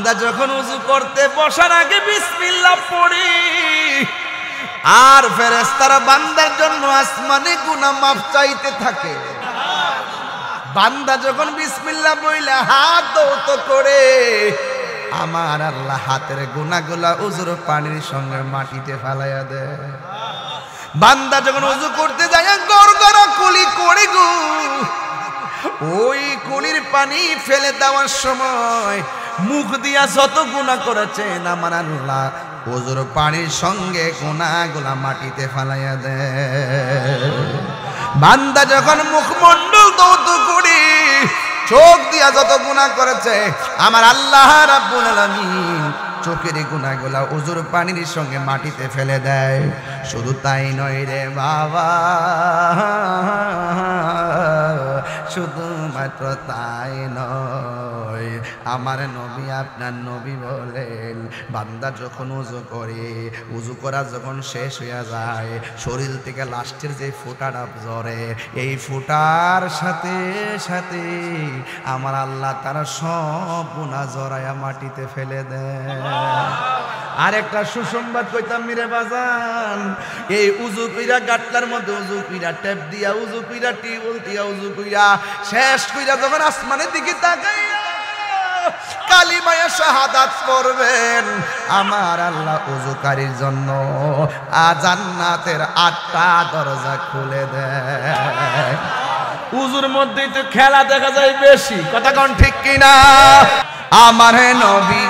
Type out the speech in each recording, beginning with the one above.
বান্দা যখন ওযু করতে বসার আগে বিসমিল্লাহ পড়ি আর ফেরেশতারা বান্দার জন্য আসমানে গুনাহ মাফ চাইতে থাকে। বান্দা যখন বিসমিল্লাহ বইলা হাত দৌত করে আমার আল্লাহ হাতের গুনাহগুলা ওযুর পানির সঙ্গে মাটিতে ফালাইয়া দেয়। বান্দা যখন ওযু করতে যায় গড়গড়া কুলি করে গো, ওই কুলির পানি ফেলে দেওয়ার সময় মুখ দিয়া যত গুনাহ করেছেন আমার আল্লাহ ওযুর পানির সঙ্গে গুনাহগুলা মাটিতে ফালাইয়া দেয়। বান্দা যখন মুখমণ্ডল দৌত করে চোখ দিয়া যত গুনাহ করেছে আমার আল্লাহ রাব্বুল আলামিন চোখের গুনাহগুলা ওযুর পানির সঙ্গে মাটিতে ফেলে দেয়। শুধু তাই নয় রে বাবা, শুধুমাত্র তাই নয়, আমার নবী আপনার নবী বলেন বান্দা যখন ওযু করে, ওযু করা যখন শেষ হয়ে যায় শরীর থেকে লাস্টের যে ফোঁটাটা ঝরে এই ফোঁটার সাথে সাথে আমার আল্লাহ তারা সব গুনাহ জড়ায়া মাটিতে ফেলে দেয়। আর একটা সুসংবাদ কইতাম মিরে বাজান, এই উযু কইরা গাটলার মধ্যে উযু কইরা টেপ দিয়া উযু কইরা টিউবওয়েল দিয়া উযু কইরা শেষ কইরা যখন আসমানের দিকে তাকাইয়া কালিমায়ে শাহাদাত পড়বেন আমার আল্লাহ উযুকারীর জন্য জান্নাতের 8টা দরজা খুলে দেয়। উযুর মধ্যেই তো খেলা দেখা যায় বেশি, কথা কোন ঠিক কিনা? আমার নবী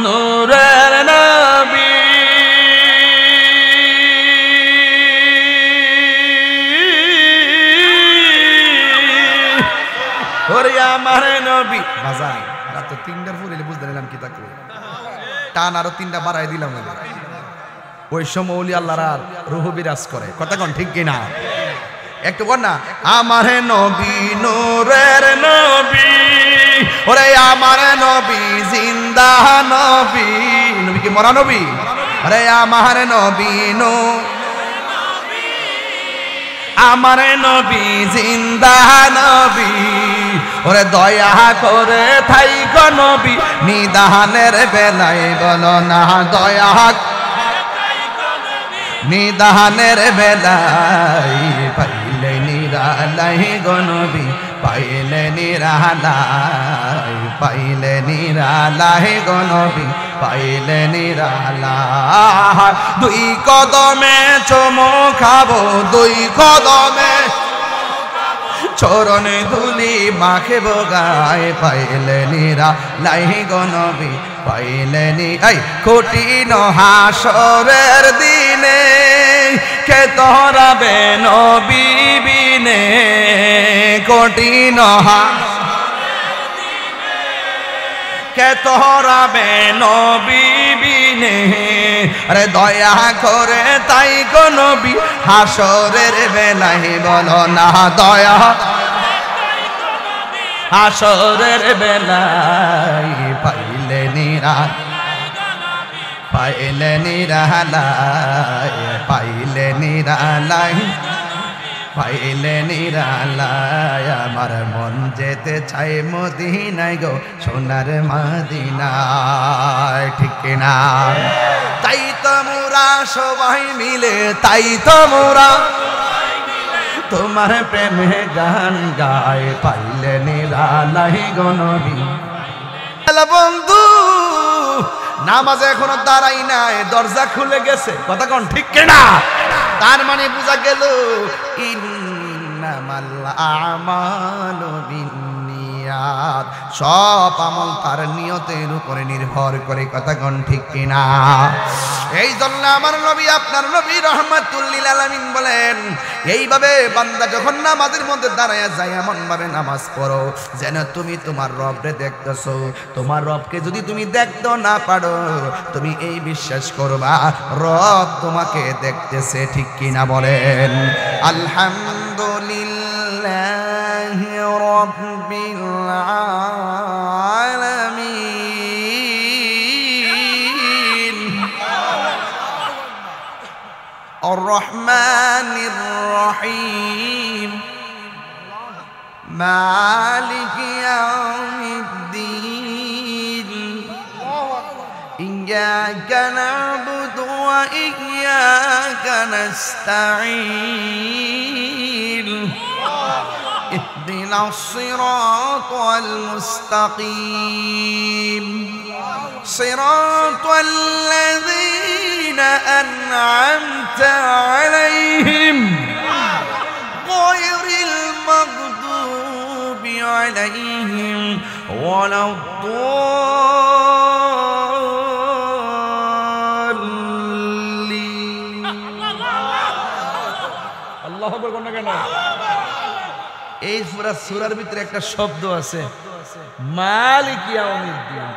নূরের নবী ওরে আমার নবী বাজান রাত 3টার ফুরিলে বুঝতে নিলাম কি তা কই টান আরো 3টা বাড়াই দিলাম। ওই সময় ওলি আল্লাহর আর রূহ বিরাজ করে, কথা কোন ঠিক কিনা? একটু বল না, আমার নবী নূরের নবী ওরে আমার নবী জিন্দা নবী, নবী কি মরা নবী? আরে আমার নবী আমার নবী জিন্দা নবী ওরে দয়া করে থাইকো নবী নিদানের বেলায় বলো না দয়া নিদানের বেলায় পাইলে নিরালাই গো নবী পাইলে নিরালাই পাইলে নিরালাই গো নবী পাইলে নিরালাই। 2 কদমে চুমো খাবো 2 কদমে চরণে ধুলি মাখে গায়ে পাইলে নিরালাই গো নবী পাইলে নিরাই। কঠিন হাসরের দিনে কে তোরাবে নবী বিনে, কঠিন কে তোরাবে নবী বিনে, আরে দয়া করে তাই গো নবী হাসরের বেলায় বলো না দয়া হাসরের বেলায় পাইলে নিরাল পাইলে নিরালাই পাইলে নিরালাই পাইলে নিরালাই। আমার মন যেতে চাই মদিনায় গো সোনার মদিনায়, ঠিক না? তাই তো মোরা সবাই মিলে তাই তো মোরা তোমার প্রেমে গান গায় পাইলে নিরালাই গো নবী। বন্ধু নামাজ এখনো দাঁড়াই নাই, দরজা খুলে গেছে, কথা কোন ঠিক কিনা? তার মানে বোঝা গেল ইন্নামাল আমালু বিন্নিয়াত, সব আমল তার নিয়তের উপরে নির্ভর করে, কথা কোন ঠিক কিনা? এই জন্য আমার নবী আপনার নবী রাহমাতুল লিল আলামিন বলেন এইভাবে বান্দা যখন নামাজের মধ্যে দাঁড়ায়া যায় এমন ভাবে নামাজ পড়ো যেন তুমি তোমার রবকে দেখতেছো। তোমার রবকে যদি তুমি দেখতে না পারো তুমি এই বিশ্বাস করবা রব তোমাকে দেখতেছে, ঠিক কিনা বলেন? আলহামদুলিল্লাহি রাব্বিল আলামিন আর-রহমানির রহিম মালিকি ইয়াউমিদ্দিন ইয়্যাকা না'বুদু ওয়া ইয়্যাকা নাস্তাঈন اهدنا الصراط المستقيم صراط الذين أنعمت عليهم غير المغضوب عليهم ولا الضالين الله أكبر قلنا كنا এই পুরা সূরার ভিতরে একটা শব্দ আছে মালিক ইয়াউমিদ্দিন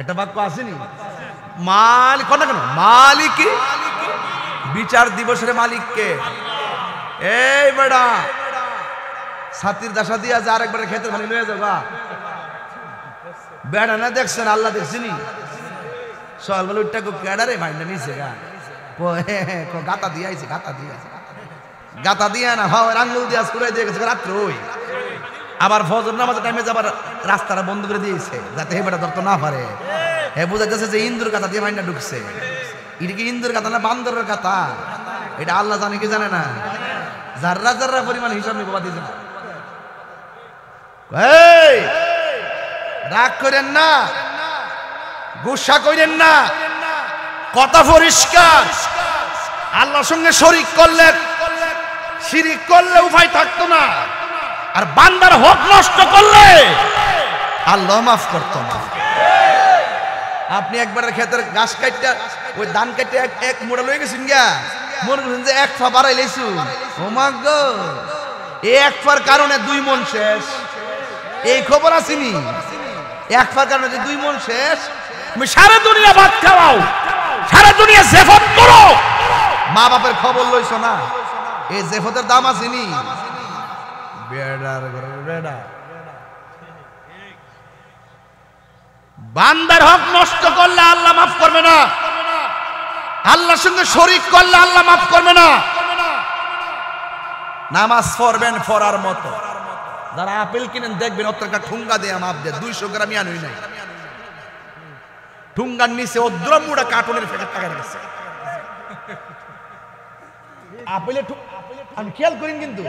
একটা বাক্য আসেনি মালিক কোন কেন মালিক বিচার দিবসের মালিক কে এই বেটা ছাতির দাসা দিয়া যা আরেকবার খেতে মানে লয়ে যাবা বেটা না দেখছেন আল্লাহ দেখছিনি সকাল বেলা উঠটা কেডারে মাইন্ডা নিছে গা কো গাতা দিয়া আইছে গাতা দিয়া না হাওয়ার আঙ্গুল দিয়া ছুড়াই দিয়ে গেছে রাত্রে ওই আবার ফজর নামাজের টাইমে যাবার রাস্তাটা বন্ধ করে দিয়েছে যাতে হেবেটা ধরতে না পারে হে বুঝাইতেছে যে ইন্দুর কাতা দিয়ে মাইন্ডা ঢুকছে এটা কি ইন্দুর কাতা না বান্দরের কাতা এটা আল্লাহ জানে কি জানে না জাররা জাররা পরিমাণ হিসাব নিয়ে বাবা দিয়ে এই রাগ করেন না গুসা করেন না কথা পরিষ্কার আল্লাহর সঙ্গে শরীক করলে শিরিক করলে উপায় থাকতো না আর বান্দার হক নষ্ট করলে আল্লাহ মাফ করতো না আপনি একবার ক্ষেতের গাছ কাটটা ওই ধান কাটতে এক মোড়া লয়ে গেছেন গা মনে করছেন যে এক ফা বাড়াই লাইছু ও মা গো এই এক ফার কারণে 2 মন শেষ এই খবর আসেনি এক ফার কারণে যে 2 মন শেষ তুমি সারা দুনিয়া ভাত খাওয়াও সারা দুনিয়া জেফত করো মা বাপের খবর লইছো না এই জেফতের দাম আসেনি বেড়ার বেড়া বান্দার হক নষ্ট করলে আল্লাহ মাফ করবে না আল্লাহর সঙ্গে শরীক করলে আল্লাহ মাফ করবে না নামাজ পড়বেন পড়ার মতো যারা আপেল কিনেন দেখবেন অতটা ঠুঙ্গা দেয়া মাপ দেয় 200 গ্রাম ইয়ানুই নাই ঠুঙ্গার নিচে অদ্রমুড়া কার্টুনের প্যাকেট টাকা রেখেছে আপেলের আমি খেয়াল করেন কিন্তু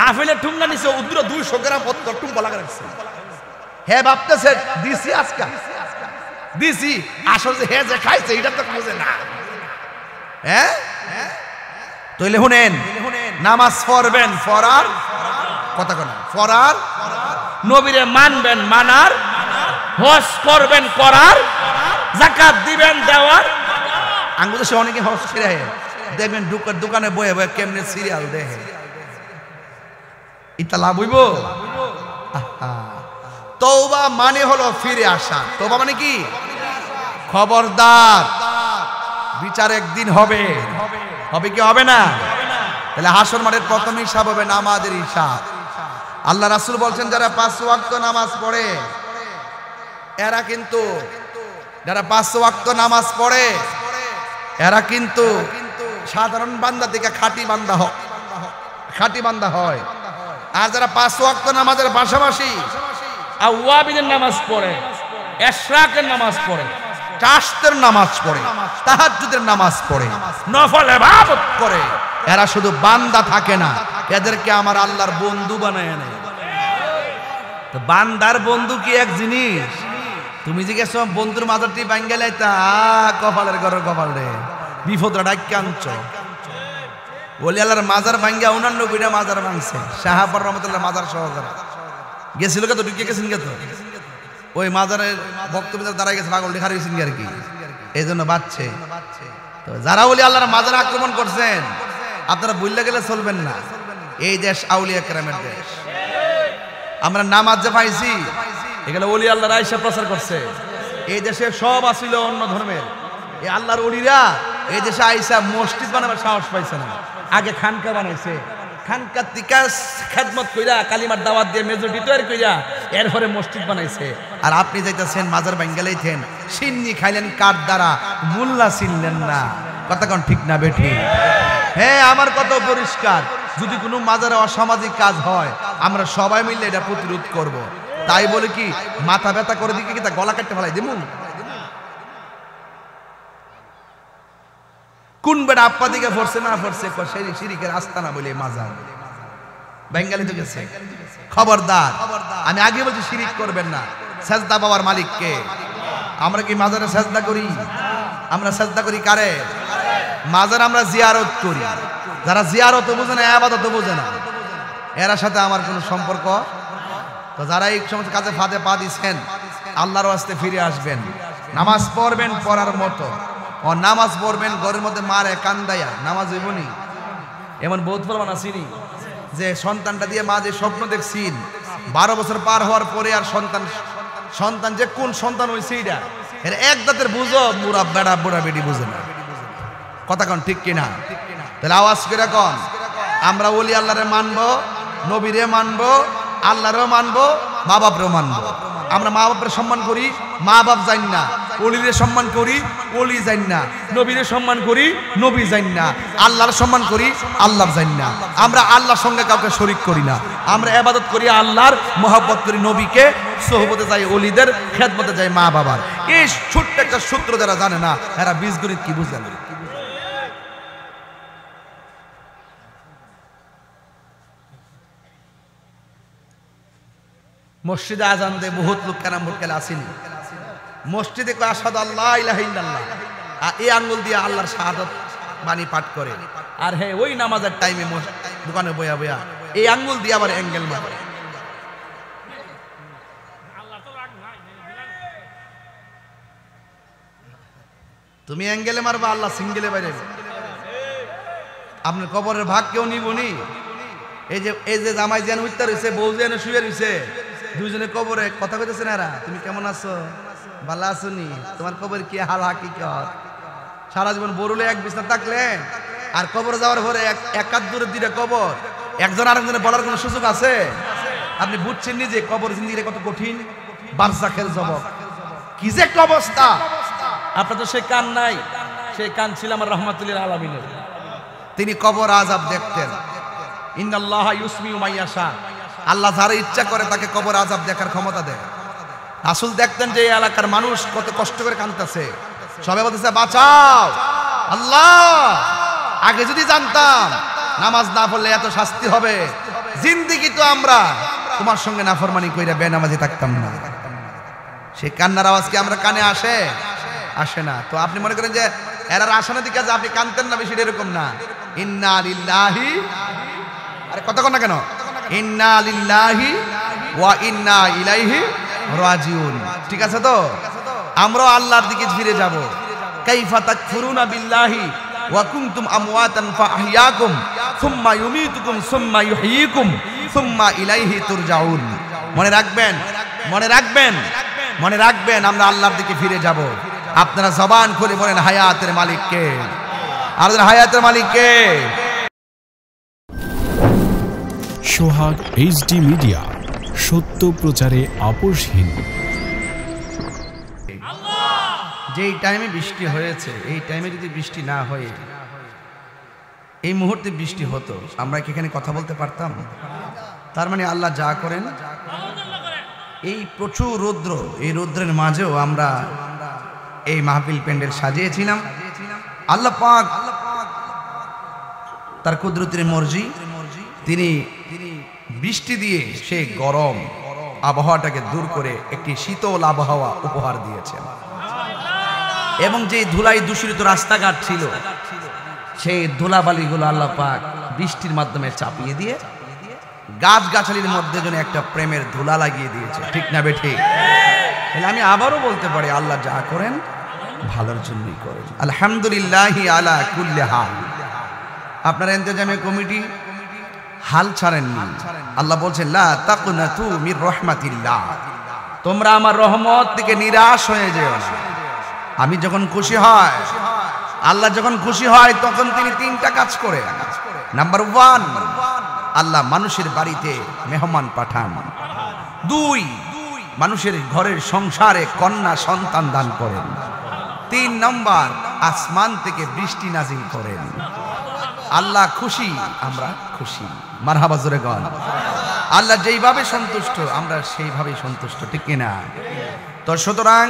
আপেলের ঠুঙ্গা নিচে উদ্র 200 গ্রাম অত্তর টুঙ্গা লাগা রাখছে হ্যাঁ ভাবতেছে দিছি আজকা দিছি আসলে হে যে খাইছে এটা তো বুঝে না হ্যাঁ তাইলে শুনেন নামাজ পড়বেন পড়ার কথা কোন পড়ার নবীরে মানবেন মানার হজ করবেন করার যাকাত দিবেন দেওয়ার আঙ্গুল দেশে অনেকে হজ ছেড়ে দেখবেন দোকানে বয়ে বয়ে কেমনে সিরিয়াল দেখে এটা লাভ হইব তওবা মানে হলো ফিরে আসা তওবা মানে কি খবরদার বিচার একদিন হবে হবে কি হবে না তাহলে হাসর মাঠের প্রথম হিসাব হবে নামাজের হিসাব আল্লাহ রাসূল বলছেন যারা 5 ওয়াক্ত নামাজ পড়ে এরা কিন্তু যারা 5 ওয়াক্ত নামাজ পড়ে এরা কিন্তু সাধারণ বান্দা থেকে খাঁটি বান্দা হয় আর যারা 5 ওয়াক্ত নামাজের পাশাপাশি আওয়াবিনের নামাজ পড়ে ইশরাকের নামাজ পড়ে চাশতের নামাজ পড়ে তাহাজ্জুদের নামাজ পড়ে নফল ইবাদত করে এরা শুধু বান্দা থাকে না এদেরকে আমার আল্লাহর বন্ধু বানায় নেয় তো বান্দার বন্ধু কি এক জিনিস তুমি জিজ্ঞেস বন্ধুর মাজারটি ভাঙ্গে লাইতা কপালের ঘরের কপাল রে বিপদরা ডাক্কে আনছ ওলি আল্লাহর মাজার ভাঙ্গা 89টা মাজার ভাঙছে শাহাবর রহমতুল্লাহ মাজার সহকারে গেছিল কত ঢুকে গেছেন কত ওই মাজারের বক্তব্য দাঁড়ায় গেছে পাগল দেখার গেছেন আর কি এই জন্য বাচ্চে তো যারা ওলি আল্লাহর মাজার আক্রমণ করছেন আপনারা ভুলে গেলে চলবেন না এই দেশ আউলিয়া কেরামের দেশ আমরা নামাজ যে পাইছি এগুলো ওলি আল্লাহর আয়েশা প্রচার করছে এই দেশে সব আসিল অন্য ধর্মের এই আল্লাহর ওলিরা এই দেশে আয়েশা মসজিদ বানাবার সাহস পাইছে না আগে খানকা বানাইছে খানকা টিকা খেদমত কইরা কালিমার দাওয়াত দিয়ে মেজরিটি তৈরি কইরা এরপরে মসজিদ বানাইছে আর আপনি যাইতাছেন মাজার ভাঙ্গালাইতেন সিন্নি খাইলেন কার দ্বারা মোল্লা চিনলেন না কথা কোন ঠিক না বেঠি হ্যাঁ আমার কথা পরিষ্কার যদি কোনো মাজারে অসামাজিক কাজ হয় আমরা সবাই মিলে এটা প্রতিরোধ করব তাই বলে কি মাথা ব্যথা করে দিকে কি তা গলা কাটতে ফেলাই দিমু? কোন বেটা আপ্পা দিকে ফরছে না ফরছে শিরিকের আস্তানা বলে মাজার বেঙ্গালি তো গেছে। খবরদার, আমি আগে বলছি শিরিক করবেন না। সেজদা বাবার মালিক কে? আমরা কি মাজারে সেজদা করি? আমরা সেজদা করি কারে? মাজার আমরা জিয়ারত করি। যারা জিয়ারত বোঝে না, ইবাদত বোঝে না, এর সাথে আমার কোনো সম্পর্ক। তো যারা এই সমস্ত কাজে ফাঁদে পা দিচ্ছেন, আল্লাহর ওয়াস্তে ফিরে আসবেন, নামাজ পড়বেন পড়ার মতো। ও নামাজ পড়বেন ঘরের মধ্যে মারে কান্দাইয়া নামাজ হইবনি। এমন বহুত প্রমাণ আসেনি যে সন্তানটা দিয়ে মা যে স্বপ্ন দেখছিন 12 বছর পার হওয়ার পরে আর সন্তান যে কোন সন্তান হয়েছে এটা এর এক দাঁতের বুঝো, বুড়া বেড়া বুড়া বেটি বুঝে না। কথা কন ঠিক কিনা? তাহলে আওয়াজ করে কন, আমরা ওলি আল্লাহরে মানবো, নবীরে মানবো, আল্লাহরেও মানবো, মা বাপরেও মানবো। আমরা মা বাপের সম্মান করি, মা বাপ জান না। ওলিরে সম্মান করি, ওলি জান না। নবীরে সম্মান করি, নবী জান না। আল্লাহর সম্মান করি, আল্লাহ জান না। আমরা আল্লাহর সঙ্গে কাউকে শরীক করি না। আমরা ইবাদত করি আল্লাহর, মহব্বত করি নবীকে, সোহবতে যাই ওলিদের, খেদমতে যাই মা বাবার। এই ছোট্ট একটা সূত্র যারা জানে না, এরা বীজগণিত কি বুঝে না। মসজিদে আজান দেয় বহুত লোক কেরাম ভোট খেলে আসেনি। মসজিদে কয় আশহাদু আল্লা ইলাহা ইল্লাল্লাহ, আর এই আঙ্গুল দিয়ে আল্লাহর শাহাদাত বাণী পাঠ করে। আর হ্যাঁ, ওই নামাজের টাইমে দোকানে বয়া বয়া এই আঙ্গুল দিয়ে আবার অ্যাঙ্গেল মারে। তুমি অ্যাঙ্গেলে মারবা, আল্লাহ সিঙ্গেলে বাইরে। আপনার কবরের ভাগ কেউ নিবনি। এই যে জামাই যেন উত্তর হয়েছে, বউ যেন শুয়ে রয়েছে, দুইজনে কবরে কথা কইতেছে না, তুমি কেমন আছো, ভালো আছো নি, তোমার কবর কি হাল হাকিকত। সারা জীবন বরুলে এক বিছনা থাকলেন, আর কবরে যাওয়ার পরে এক হাত দূরে দিলে কবর, একজন আরেকজনের বলার কোনো সুযোগ আছে? আপনি বুঝছেন নি যে কবর জিন্দিগি কত কঠিন, বারজাখের জবক কি যে একটা অবস্থা। আপনার তো সেই কান নাই, সেই কান ছিল আমার রহমাতুল্লিল আলামিনের। তিনি কবর আযাব দেখতেন। ইন্নাল্লাহা ইউসমিউ মাইয়াশা, আল্লাহ যারা ইচ্ছা করে তাকে কবর আযাব দেখার ক্ষমতা দেয়। রাসূল দেখতেন যে এই এলাকার মানুষ কত কষ্ট করে কাঁদতেছে, সবাই বলতেছে বাঁচাও আল্লাহ। আগে যদি জানতাম নামাজ না পড়লে এত শাস্তি হবে, জিন্দেগি তো আমরা তোমার সঙ্গে নাফরমানি কইরা বেনামাজি থাকতাম না। সেই কান্নার আওয়াজ কি আমরা কানে আসে? আসে না। তো আপনি মনে করেন যে এরা আসে না দিকে আপনি কাঁদতেন না বেশি, এরকম না। ইন্না লিল্লাহি, আরে কথা কন না কেন, ইন্না লিল্লাহি ওয়া ইন্না ইলাইহি রাজিউন। ঠিক আছে তো? আমরা আল্লাহর দিকে ফিরে যাব। কাইফা তাকফুরুনা বিল্লাহি ওয়া কুনতুম আমওয়াতান ফাআহইয়াকুম সুম্মা ইউমীতুকুম সুম্মা ইউহয়িকুম সুম্মা ইলাইহি তুরজাউন। মনে রাখবেন, মনে রাখবেন, মনে রাখবেন, আমরা আল্লাহর দিকে ফিরে যাব। আপনারা জবান খুলে বলেন হায়াতের মালিক কে? আর হায়াতের মালিক কে? সোহাগ এইচডি মিডিয়া, সত্য প্রচারে আপোষহীন। যেই টাইমে বৃষ্টি হয়েছে, এই টাইমে যদি বৃষ্টি না হয়ে এই মুহূর্তে বৃষ্টি হতো, আমরা কি এখানে কথা বলতে পারতাম? তার মানে আল্লাহ যা করেন, এই প্রচুর রৌদ্র, এই রৌদ্রের মাঝেও আমরা এই মাহফিল প্যান্ডেল সাজিয়েছিলাম। আল্লাহ পাক তার কুদরতের মর্জি, তিনি বৃষ্টি দিয়ে সেই গরম আবহাওয়াটাকে দূর করে একটি শীতল আবহাওয়া উপহার দিয়েছেন। এবং যে ধুলাই দূষিত রাস্তাঘাট ছিল, সেই ধুলাবালিগুলো আল্লাহ পাক বৃষ্টির মাধ্যমে চাপিয়ে দিয়ে গাছগাছালির মধ্যে যেন একটা প্রেমের ধুলা লাগিয়ে দিয়েছে। ঠিক না বেঠিক? তাহলে আমি আবারও বলতে পারি, আল্লাহ যা করেন ভালোর জন্যই করেন। আলহামদুলিল্লাহি আলা কুল্লি হাল। আপনার ইন্তেজামে কমিটি হাল ছাড়েননি। আল্লাহ বলছেন লা তাকনাতু মির রাহমাতিল্লাহ, তোমরা আমার রহমত থেকে নিরাশ হয়ে যেও না। আমি যখন খুশি হয়, আল্লাহ যখন খুশি হয়, তখন তিনি তিনটা কাজ করে। নাম্বার 1, আল্লাহ মানুষের বাড়িতে মেহমান পাঠান। 2, মানুষের ঘরের সংসারে কন্যা সন্তান দান করেন। 3 নম্বর, আসমান থেকে বৃষ্টি নাজিল করেন। আল্লাহ খুশি, আমরা খুশি। মারহাবা জোরে গান। আল্লাহ যেইভাবে সন্তুষ্ট আমরা সেইভাবেই সন্তুষ্ট, ঠিক কিনা? তো সুতরাং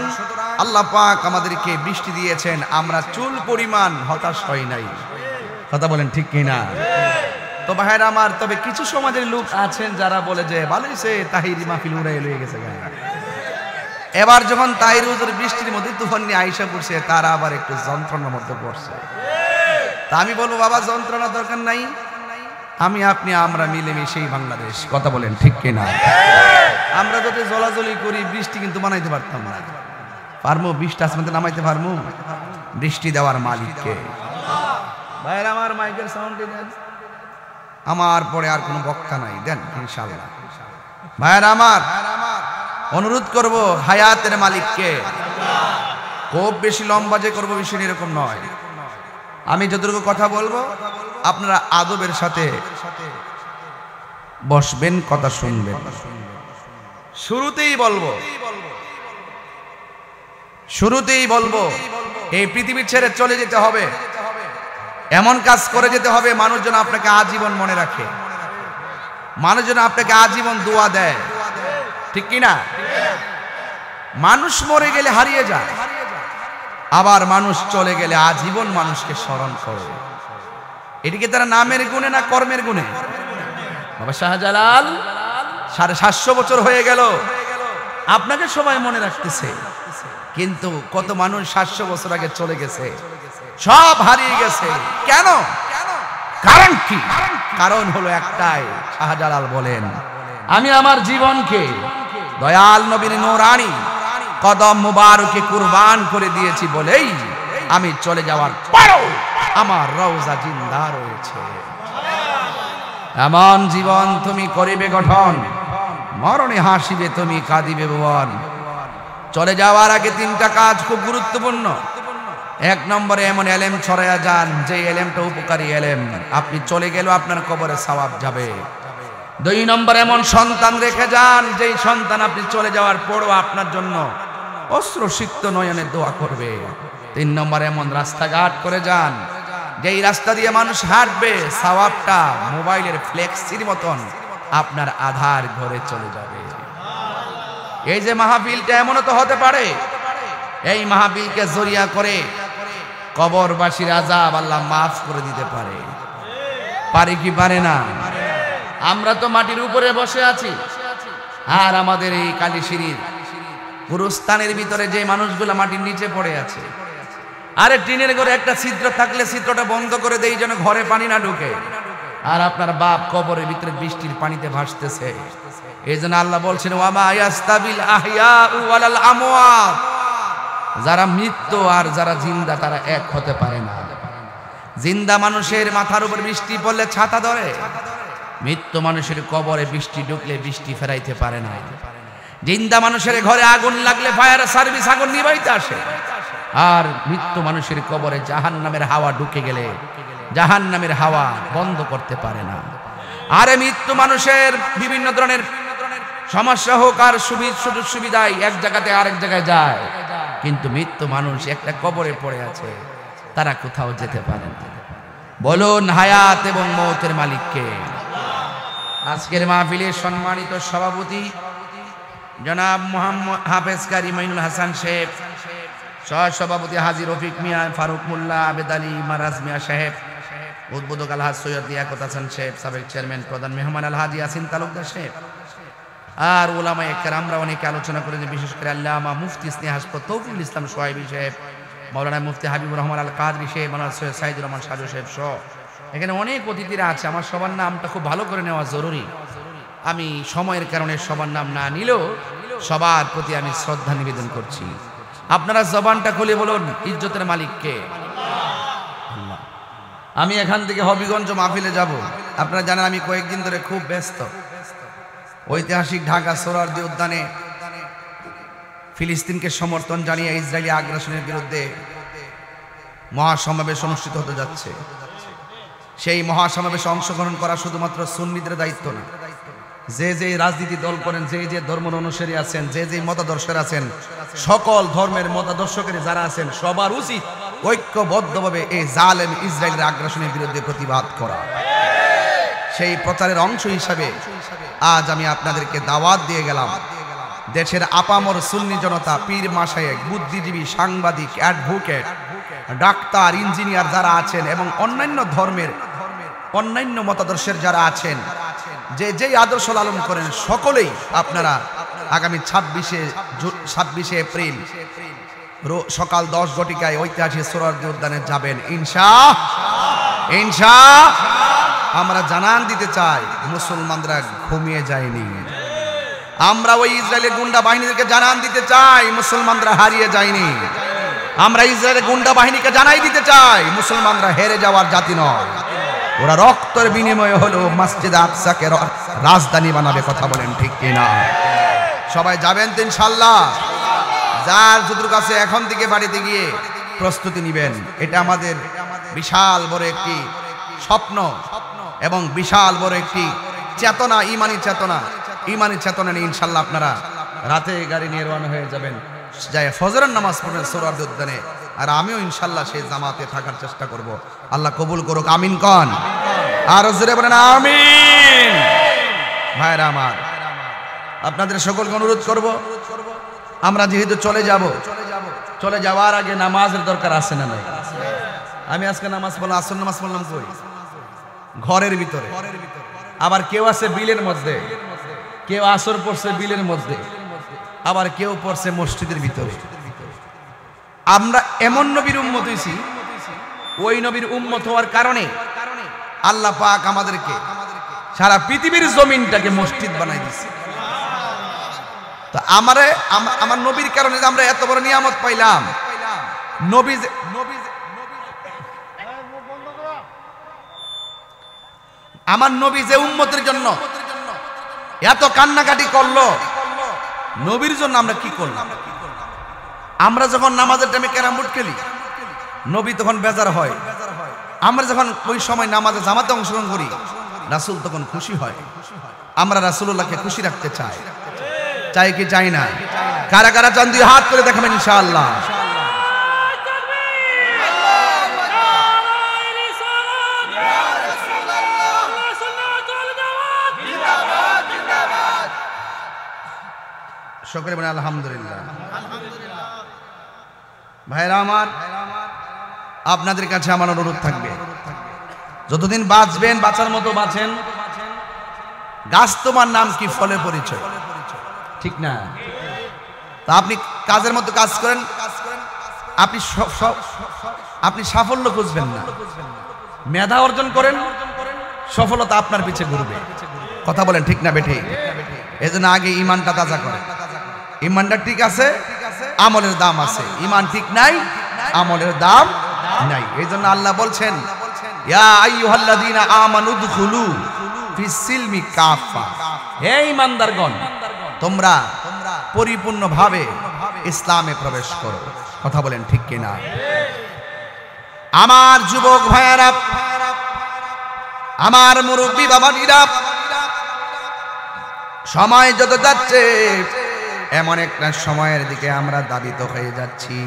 আল্লাহ পাক আমাদেরকে বৃষ্টি দিয়েছেন, আমরা চুল পরিমাণ হতাশ হই নাই। কথা বলেন ঠিক কিনা? তো ভাইরা আমার, তবে কিছু সমাজের লোক আছেন যারা বলে যে ভালোই সে তাহিরি মাহফিল উড়াই লয়ে গেছে। এবার যখন তাহির হুজুর বৃষ্টির মধ্যে তুফান নিয়ে আইসা পড়ছে, তারা আবার একটু যন্ত্রণার মধ্যে পড়ছে। তা আমি বলবো বাবা, যন্ত্রণা দরকার নাই, আমি আপনি আমরা মিলেমিশেই বাংলাদেশ। কথা বলেন ঠিক কিনা? আমরা যদি জলাজলি করি বৃষ্টি কিন্তু বানাইতে পারতাম না। পারমু? বৃষ্টি আসমানতে নামাইতে পারমু? বৃষ্টি দেওয়ার মালিককে। ভাইরা আমার, মাইকের সাউন্ডে দেন, আমার পরে আর কোনো বক্তা নাই, দেন ইনশাআল্লাহ। ভাইরা আমার, অনুরোধ করব হায়াতের মালিককে। খুব বেশি লম্বা যে করবো বিষয় এরকম নয়, আমি যতটুকু কথা বলবো আপনারা আদবের সাথে বসবেন, কথা শুনবেন। শুরুতেই বলবো এই পৃথিবী ছেড়ে চলে যেতে হবে, এমন কাজ করে যেতে হবে মানুষ যেন আপনাকে আজীবন মনে রাখে, মানুষ যেন আপনাকে আজীবন দোয়া দেয়, ঠিক কিনা? মানুষ মরে গেলে হারিয়ে যায়, আবার মানুষ চলে গেলে আজীবন মানুষকে স্মরণ করে। এটিকে তারা নামের গুণে না কর্মের গুণে? বাবা শাহজালাল 750 বছর হয়ে গেল, আপনাকে সবাই মনে রাখতেছে, কিন্তু কত মানুষ 700 বছর আগে চলে গেছে, সব হারিয়ে গেছে। কেন? কারণ কি? কারণ হলো একটাই। শাহজালাল বলেন, আমি আমার জীবনকে দয়াল নবীর নূরানি কদম মুবারকে কুরবান করে দিয়েছি বলেই আমি চলে যাওয়ার পরও আমার রওজা জিন্দা রয়েছে। এমন জীবন তুমি করিবে গঠন, মরণে হাসিবে তুমি, কাঁদিবে ভুবন। চলে যাওয়ার আগে 3টা কাজ খুব গুরুত্বপূর্ণ। 1 নম্বরে এমন এলেম ছড়ায়া যান যে এলেমটা উপকারী এলেম, আপনি চলে গেলেও আপনার কবরে সওয়াব যাবে। 2 নম্বরে এমন সন্তান রেখে যান যেই সন্তান আপনি চলে যাওয়ার পরও আপনার জন্য অশ্রুসিক্ত নয়নে দোয়া করবে। 3 নম্বরে এমন রাস্তাঘাট করে যান যেই রাস্তা দিয়ে মানুষ হাঁটবে, সওয়াবটা মোবাইলের ফ্লেক্সির মতন আপনার আধার ঘরে চলে যাবে। এই যে মাহফিলটা, এমনও তো হতে পারে এই মাহফিলকে জরিয়া করে কবরবাসীর আযাব আল্লাহ মাফ করে দিতে পারে। পারে কি পারে না? আমরা তো মাটির উপরে বসে আছি, আর আমাদের এই কালীশিরির গুরুস্থানের ভিতরে যে মানুষগুলো মাটির নিচে পড়ে আছে, আরে টিনের ঘরে একটা ছিদ্র থাকলে ছিদ্রটা বন্ধ করে দেই যেন ঘরে পানি না ঢুকে। আর আপনার বাপ কবরের ভিতরে বৃষ্টির পানিতে ভাসতেছে। এই জন্য আল্লাহ বলছেন, ওয়ামা ইয়াস্তাবিল আহইয়াউ ওয়ালাল আমওয়াত, যারা মৃত্যু আর যারা জিন্দা তারা এক হতে পারে না। জিন্দা মানুষের মাথার উপর বৃষ্টি পড়লে ছাতা ধরে, মৃত্যু মানুষের কবরে বৃষ্টি ঢুকলে বৃষ্টি ফেরাইতে পারে না। জিন্দা মানুষের ঘরে আগুন লাগলে ফায়ার সার্ভিস আগুন নিভাইতে আসে, আর মৃত্যু মানুষের কবরে জাহান্নামের হাওয়া ঢুকে গেলে জাহান্নামের হাওয়া বন্ধ করতে পারে না। আরে মৃত্যু মানুষের বিভিন্ন ধরনের সমস্যা হোক আর সুযোগ সুবিধায় এক জায়গাতে আরেক জায়গায় যায়, কিন্তু মৃত্যু মানুষ একটা কবরে পড়ে আছে, তারা কোথাও যেতে পারে না। বলুন হায়াত এবং মৌতের মালিককে। আজকের মাহফিলের সম্মানিত সভাপতি জনাব মোহাম্মদ হাফেজ কারি মাইনুল হাসান সাহেব, সহ-সভাপতি হাজী রফিক মিয়া, ফারুক মোল্লা, আবেদ আলী, মারাজ মিয়া সাহেব, উদ্বোধক আলহাজ সৈয়দ লিয়াকত হাসান সাহেব, সাবেক চেয়ারম্যান, প্রধান মেহমান আলহাজি ইয়াসিন তালুকদার সাহেব, আর ওলামায়ে কেরামরা অনেকে আলোচনা করেন, বিশেষ করে আল্লামা মুফতি স্নেহাসপদ তৌফিকুল ইসলাম সোহাইবি সাহেব, মাওলানা মুফতি হাবিবুর রহমান আল কাদরি সাহেব, মাওলানা সৈয়দ সাইদুর রহমান সাজু সাহেব সহ এখানে অনেক অতিথিরা আছে। আমার সবার নামটা খুব ভালো করে নেওয়া জরুরি, আমি সময়ের কারণে সবার নাম না নিলেও সবার প্রতি আমি শ্রদ্ধা নিবেদন করছি। আপনারা জবানটা খুলে বলুন, ইজ্জতের মালিককে। আমি এখান থেকে হবিগঞ্জ মাহফিলে যাব, আপনারা জানেন আমি কয়েকদিন ধরে খুব ব্যস্ত। ঐতিহাসিক ঢাকা সোহরাওয়ার্দী উদ্যানে ফিলিস্তিনকে সমর্থন জানিয়ে ইসরায়েলি আগ্রাসনের বিরুদ্ধে মহাসমাবেশ অনুষ্ঠিত হতে যাচ্ছে। সেই মহাসমাবেশে অংশগ্রহণ করা শুধুমাত্র সুন্নিদের দায়িত্ব না, যে যে রাজনীতি দল করেন, যে যে ধর্মের অনুসারী আছেন, যে যে মতাদর্শের আছেন, সকল ধর্মের মতাদর্শকের যারা আছেন সবার উচিত ঐক্যবদ্ধভাবে এই জালেম ইসরায়েলের আগ্রাসনের বিরুদ্ধে প্রতিবাদ করা। সেই প্রচারের অংশ হিসাবে আজ আমি আপনাদেরকে দাওয়াত দিয়ে গেলাম। দেশের আপামর সুন্নি জনতা, পীর মাশায়েখ, বুদ্ধিজীবী, সাংবাদিক, অ্যাডভোকেট, ডাক্তার, ইঞ্জিনিয়ার যারা আছেন এবং অন্যান্য ধর্মের অন্যান্য মতাদর্শের যারা আছেন, যেই আদর্শ লালন করেন, সকলেই আপনারা আগামী 26শে এপ্রিল সকাল 10 ঘটিকায় ঐতিহাসিক সোহরাওয়ার্দী উদ্যানে যাবেন ইনশাআল্লাহ। আমরা জানান দিতে চাই, মুসলমানরা ঘুমিয়ে যায়নি। আমরা ওই ইসরায়েলের গুন্ডা বাহিনীকে জানান দিতে চাই, মুসলমানরা হারিয়ে যায়নি। আমরা ইসরায়েলের গুন্ডা বাহিনীকে জানাই দিতে চাই, মুসলমানরা হেরে যাওয়ার জাতি নয়। ওরা রক্তের বিনিময়ে হলো মসজিদ আকসাকে রাজধানী বানাবে। কথা বলেন ঠিক কিনা? সবাই যাবেন তো ইনশাআল্লাহ। যার যদুর কাছে এখন থেকে বাড়িতে গিয়ে প্রস্তুতি নেবেন। এটা আমাদের বিশাল বড় একটি স্বপ্ন এবং বিশাল বড় একটি চেতনা, ইমানি চেতনা নিয়ে ইনশাআল্লাহ আপনারা রাতে গাড়ি নিয়ে রওনা হয়ে যাবেন, যাই ফজরের নামাজ পড়বেন সোহরাওয়ার্দী উদ্যানে। আর আমিও ইনশাআল্লাহ সেই জামাতে থাকার চেষ্টা করব। আল্লাহ কবুল করুক। আমিন কন, আর জোরে বলেন আমিন। ভাইরা আমার, আপনাদের সকলকে অনুরোধ করব, আমরা যেহেতু চলে যাওয়ার আগে নামাজের দরকার আছে না নাই? আমি আজকে নামাজ পড়লাম, আসর নামাজ পড়লাম কই? ঘরের ভিতরে। আবার কেউ আছে বিলের মধ্যে, কেউ আসর পড়ছে বিলের মধ্যে, আবার কেউ পড়ছে মসজিদের ভিতরে। আমরা এমন নবীর উম্মত হইছি, ওই নবীর উম্মত হওয়ার কারণে আল্লাহ পাক আমাদেরকে সারা পৃথিবীর জমিনটাকে মসজিদ বানাই দিয়েছে। তো আমার নবীর কারণে আমরা এত বড় নিয়ামত পাইলাম। আমার নবী যে উম্মতের জন্য এত কান্নাকাটি করলো, নবীর জন্য আমরা কি করলাম? আমরা যখন নামাজের টাইমে ক্যারাম বোর্ড খেলি, নবী তখন বেজার হয়। আমরা যখন ওই সময় নামাজে জামাতে অংশগ্রহণ করি, রাসূল তখন খুশি হয়। আমরা রাসূলুল্লাহকে খুশি রাখতে চাই কি চাই না? কারা কারা চান দুই হাত করে দেখাবেন ইনশাআল্লাহ। সকলে বলেন আলহামদুলিল্লাহ। ভাইরা আমার, আপনাদের কাছে আমার অনুরোধ থাকবে, যতদিন বাঁচবেন, বাঁচার মতো বাঁচেন। গাছ তোমার নাম কি, ফলে পরিচয়, ঠিক না? তা আপনি কাজের মতো কাজ করেন, আপনি সাফল্য খুঁজবেন না। মেধা অর্জন করেন, সফলতা আপনার পিছে ঘুরবে। কথা বলেন ঠিক না বেঠি? এই জন্য আগে ইমানটা তাজা করেন। ইমানটা ঠিক আছে, আমলের দাম আছে। ইমান ঠিক নাই, আমলের দাম নাই। এই জন্য আল্লাহ বলছেন, ইয়া আইয়ুহাল্লাযীনা আমানু দুখুলু ফিস সিলমি কাফা। হে ঈমানদারগণ, তোমরা পরিপূর্ণভাবে ইসলামে প্রবেশ করো। কথা বলেন ঠিক কিনা? আমার যুবক ভাইয়েরা, আমার মুরব্বী বাবাজিরা, সময় যত যাচ্ছে এমন একটা সময়ের দিকে আমরা দাবিত হয়ে যাচ্ছি,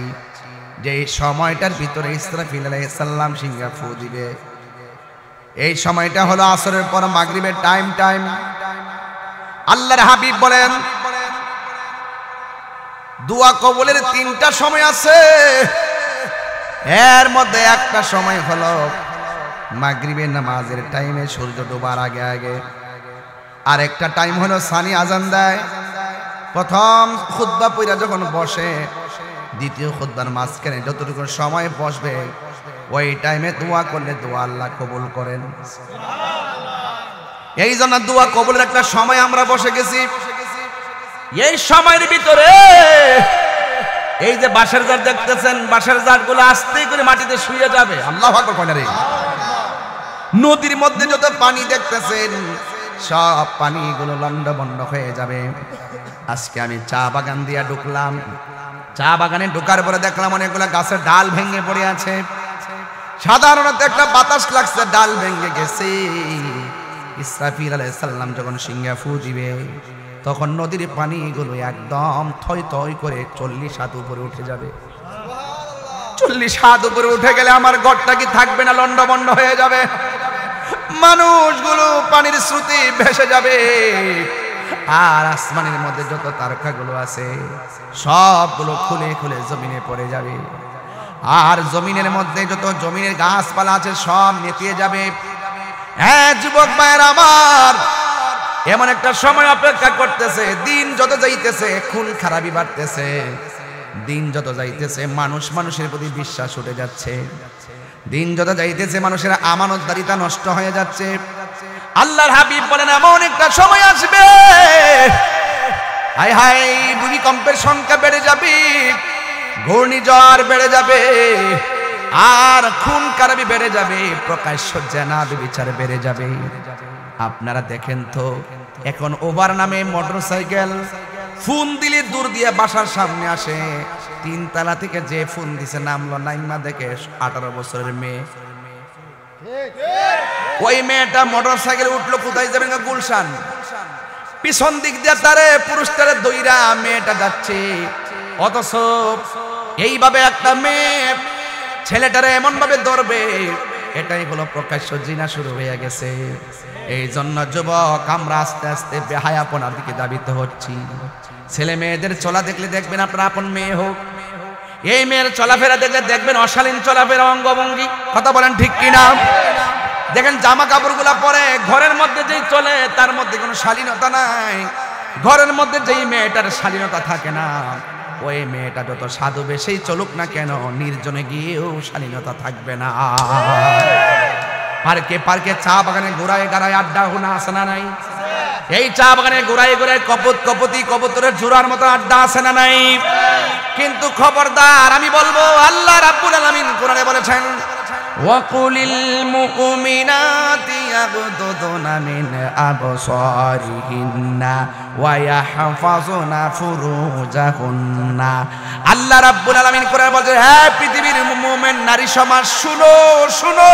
যে সময়টার ভিতরে ইসরাফিল আলাইহিস সালাম সিংহা ফু দিবে। এই সময়টা হলো আসরের পর মাগরিবের টাইম। আল্লাহর হাবিব বলেন, দোয়া কবুলের 3টা সময় আছে, এর মধ্যে একটা সময় হলো মাগরিবের নামাজের টাইমে, সূর্য ডোবার আগে। আর একটা টাইম হলো সানি আজান দেয়। প্রথম খুতবা পড়া যখন বসে, দ্বিতীয় খুতবার মাঝখানে যতটুকু সময় বসবে, ওই টাইমে দোয়া করলে দোয়া আল্লাহ কবুল করেন। এই জন্য দোয়া কবুলের একটা সময় আমরা বসে গেছি। এই সময়ের ভিতরে এই যে বাঁশের জার দেখতেছেন, বাঁশের জারগুলো আস্তে করে মাটিতে শুয়ে যাবে। আল্লাহু আকবার কইনা রে। নদীর মধ্যে যত পানি দেখতেছেন, সব পানিগুলো লন্ডভন্ড হয়ে যাবে। আজকে আমি চা বাগান দিয়া ঢুকলাম, চা বাগানে ঢোকার পরে দেখলাম অনেকগুলো গাছের ডাল ভেঙে পড়ে আছে। সাধারণত একটা বাতাস লাগছে, ডাল ভেঙে গেছে। ইসরাফিল আলাইহিস সালাম যখন সিংহা ফু দিবে, তখন নদীর পানিগুলো একদম থই থই করে 40 হাত উপরে উঠে যাবে। 40 হাত উপরে উঠে গেলে আমার ঘরটা কি থাকবে না, লন্ডভন্ড হয়ে যাবে। মানুষগুলো পানির স্রোতে ভেসে যাবে, আর আসমানের মধ্যে যত তারকাগুলো আছে সবগুলো খুলে খুলে জমিনে পড়ে যাবে, আর জমিনের মধ্যে যত জমিনের গাছপালা আছে সব নেতিয়ে যাবে। হ্যাঁ যুবক ভাইয়েরা আমার, এমন একটা সময় অপেক্ষা করতেছে, দিন যত যাইতেছে খুন খারাপি বাড়তেছে, দিন যত যাইতেছে মানুষ মানুষের প্রতি বিশ্বাস উঠে যাচ্ছে, দিন যত যাইতেছে মানুষের আমানতদারিতা নষ্ট হয়ে যাচ্ছে। আল্লাহর হাবিব বলেন এমন একটা সময় আসবে, হায় হায় ভূমিকম্পের সংখ্যা বেড়ে যাবে, ঘূর্ণিঝড় বেড়ে যাবে, আর খুন খারাপি বেড়ে যাবে, প্রকাশ্য জেনা ব্যভিচার বেড়ে যাবে। আপনারা দেখেন তো এখন ওভার নামে মোটরসাইকেল ফোন দিলে দূর দিয়ে বাসার সামনে আসে, 3 তলা থেকে যে ফোন দিছে নামলো নাইমা দেখে 18 বছরের মেয়ে, ওই মেয়েটা মোটরসাইকেল উঠলো কোথায় যাবেন? গুলশান। পিছন দিক দিয়ে তারে পুরুষটারে দইরা মেয়েটা যাচ্ছে, অথচ এইভাবে একটা মেয়ে ছেলেটারে এমন ভাবে ধরবে, এটাই হলো প্রকাশ্য জিনা শুরু হয়ে গেছে। এই জন্য যুবক আমরা আস্তে আস্তে বেহায়াপনার দিকে ধাবিত হচ্ছি। ছেলে মেয়েদের চলা দেখলে দেখবেন আপনার আপন মেয়ে হোক, এই মেয়ের চলাফেরা দেখলে দেখবেন অশালীন চলাফেরা, অঙ্গভঙ্গি, কথা বলেন ঠিক কিনা? দেখেন জামা কাপড়গুলা পরে ঘরের মধ্যে যেই চলে তার মধ্যে কোনো শালীনতা নাই, ঘরের মধ্যে যেই মেয়েটার শালীনতা থাকে না, ওই মেয়েটা যত সাধু বেশেই চলুক না কেন নির্জনে গিয়েও শালীনতা থাকবে না। পার্কে পার্কে চা বাগানে ঘোরায় গাড়ায় আড্ডা হোনা আছে না নাই? এই চা বাগানে ঘোরায় ঘোরায় কবুতরের জোড়ার মতো আড্ডা আছে না নাই? কিন্তু খবরদার আমি বলবো, আল্লাহ রাব্বুল আলামিন কোরআনে বলেছেন ওয়াকুলিল মুমিনাতি ইয়াগদুদুনা মিন আবসারিহিন্না ওয়া ইয়াহফাজুনা ফুরুজাহুন্না। আল্লাহ রাব্বুল আলামিন কোরআনে বলেছেন, হে পৃথিবীর মুমিন নারী সমাজ শুনো শুনো,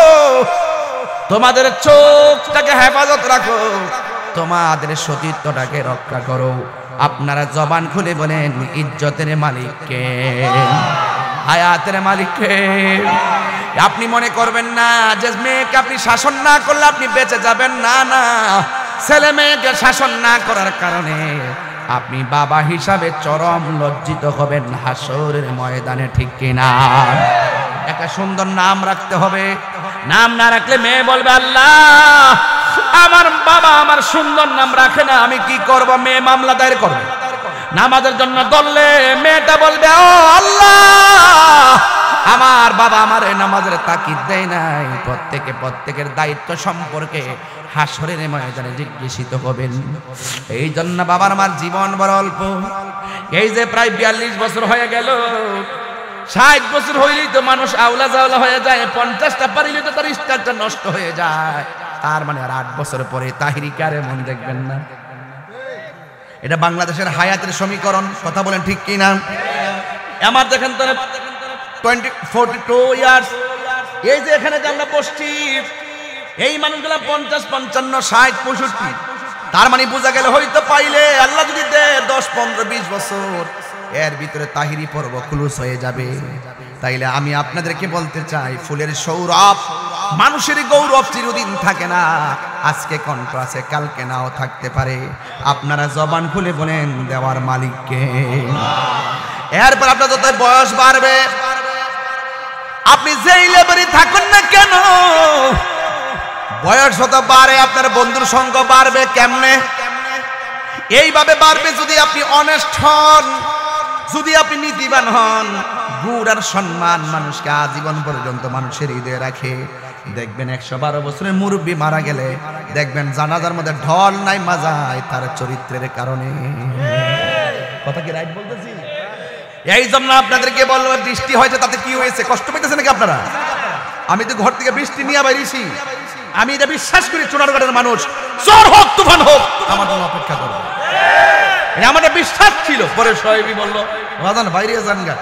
তোমাদের চোখটাকে হেফাজত রাখো, তোমাদের সতীত্বটাকে রক্ষা করো। আপনারা জবান খুলে বলেন ইজ্জতের মালিককে, হায়াতের মালিককে। আপনি মনে করবেন না যে মেয়েকে আপনি শাসন না করলে আপনি বেঁচে যাবেন, না না, ছেলে মেয়েকে শাসন না করার কারণে আপনি বাবা হিসাবে চরম লজ্জিত হবেন হাসরের ময়দানে, ঠিক কিনা? একটা সুন্দর নাম রাখতে হবে, নাম না রাখলে মেয়ে বলবে আল্লাহ আমার বাবা আমার সুন্দর নাম রাখে না, আমি কি করব? মেয়ে মামলা দায়ের করবে। নামাজের জন্য দললে মেয়েটা বলবে ও আল্লাহ আমার বাবা আমার নামাজের তাকিদ দেয় নাই। প্রত্যেকের দায়িত্ব সম্পর্কে হাসরের ময়দানে জিজ্ঞাসিত হবেন। এই জন্য বাবার মার জীবন বড় অল্প। এই যে প্রায় 42 বছর হয়ে গেল, 60 বছর হইলেই তো মানুষ আউলা জাউলা হয়ে যায়, 50টা পারিলে তো তার স্টারটা নষ্ট হয়ে যায়। তার মানে আর 8 বছর পরে তাহিরিকারে মন দেখবেন না। এটা বাংলাদেশের হায়াতের সমীকরণ, কথা বলেন ঠিক কি না? আমার দেখেন তো 42 ইয়ার্স, এই যে এখানে যে আমরা বসছি এই মানুষগুলা 50, 55, 60, 65, তার মানে বোঝা গেল হয়তো পাইলে আল্লাহ যদি দেয় 10, 15, 20 বছর এর ভিতরে তাহিরি পর্ব ক্লোজ হয়ে যাবে। তাইলে আমি আপনাদেরকে বলতে চাই, ফুলের সৌরভ মানুষের গৌরব চিরদিন থাকে না, আজকে কণ্ঠ আছে কালকে নাও থাকতে পারে। আপনারা জবান খুলে বলেন দেওয়ার মালিককে। এরপর আপনার যত বয়স বাড়বে, আপনি যেই লেভেলে থাকুন না কেন, বয়স যত বাড়ে আপনার বন্ধুর সঙ্গ বাড়বে। কেমনে? এইভাবে বাড়বে যদি আপনি অনেস্ট হন, যদি আপনি নীতিবান হন। গুণ আর সম্মান মানুষকে আজীবন পর্যন্ত মানুষের হৃদয়ে রাখে। দেখবেন 112 বছরের মুরব্বী মারা গেলে দেখবেন জানাজার মধ্যে ঢল নাই মাজায় তার চরিত্রের কারণে। কথা কি রাইট বলতেছি? এই জন্য আপনাদেরকে বলবো, বৃষ্টি হয়েছে তাতে কি হয়েছে? কষ্ট পাইতেছে নাকি আপনারা? আমি তো ঘর থেকে বৃষ্টি নিয়ে বাইরেছি, আমি এটা বিশ্বাস করি চুনারগড়ের মানুষ ঝড় হোক তুফান হোক আমার জন্য অপেক্ষা করবে, এটা আমাদের বিশ্বাস ছিল। পরে সাহেবই বললো বাজান বাইরে যান গা,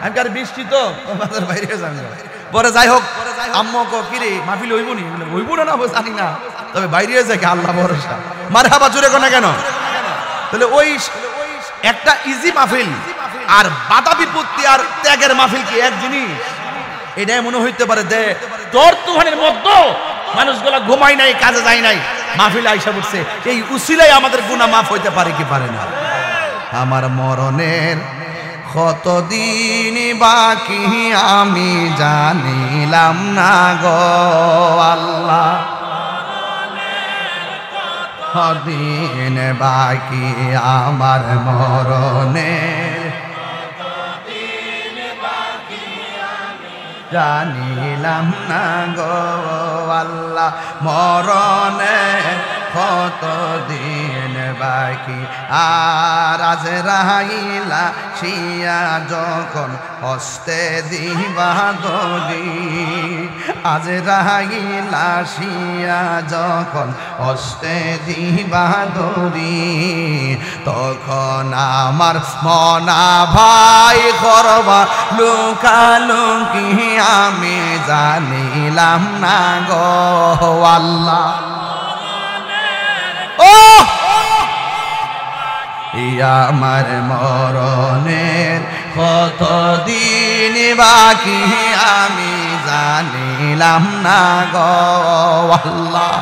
আমি আর বৃষ্টি তো বাজার বাইরে যান গা। পরে যাই হোক আম্মু কো কি রে মাহফিল হইব নি? হইব না জানি না, তবে বাইরে যায় আল্লাহ ভরসা। মারহাবা জুড়ে কোনা কেন? তাহলে ওই একটা ইজি মাহফিল আর বাধা বিপত্তি আর ত্যাগের মাহফিল কি এক জিনিস? এটাই মনে হইতে পারে দে তোর তুফানের মধ্যে মানুষগুলা ঘুমায় নাই, কাজে যায় নাই, মাহফিলে আইসা পড়ছে। এই উসিলাই আমাদের গুনাহ মাফ হইতে পারে কি পারে না? আমার মরণের কতদিন বাকি আমি জানিলাম না গো আল্লাহ, কতদিন বাকি আমার মরণের জানিলাম না গো আল্লাহ, মরণের কতদিন বাকি। আর আজরাইলা শিয়া যখন হস্তে দিবা দড়ি, আজরাইলা শিয়া যখন হস্তে দিবা দড়ি, তখন আমার মনা ভাই করবা লুকালুকি আমি জানিলাম না গো আল্লাহ। আমার মরণের কতদিন বাকি আমি জানিলাম না গো আল্লাহ।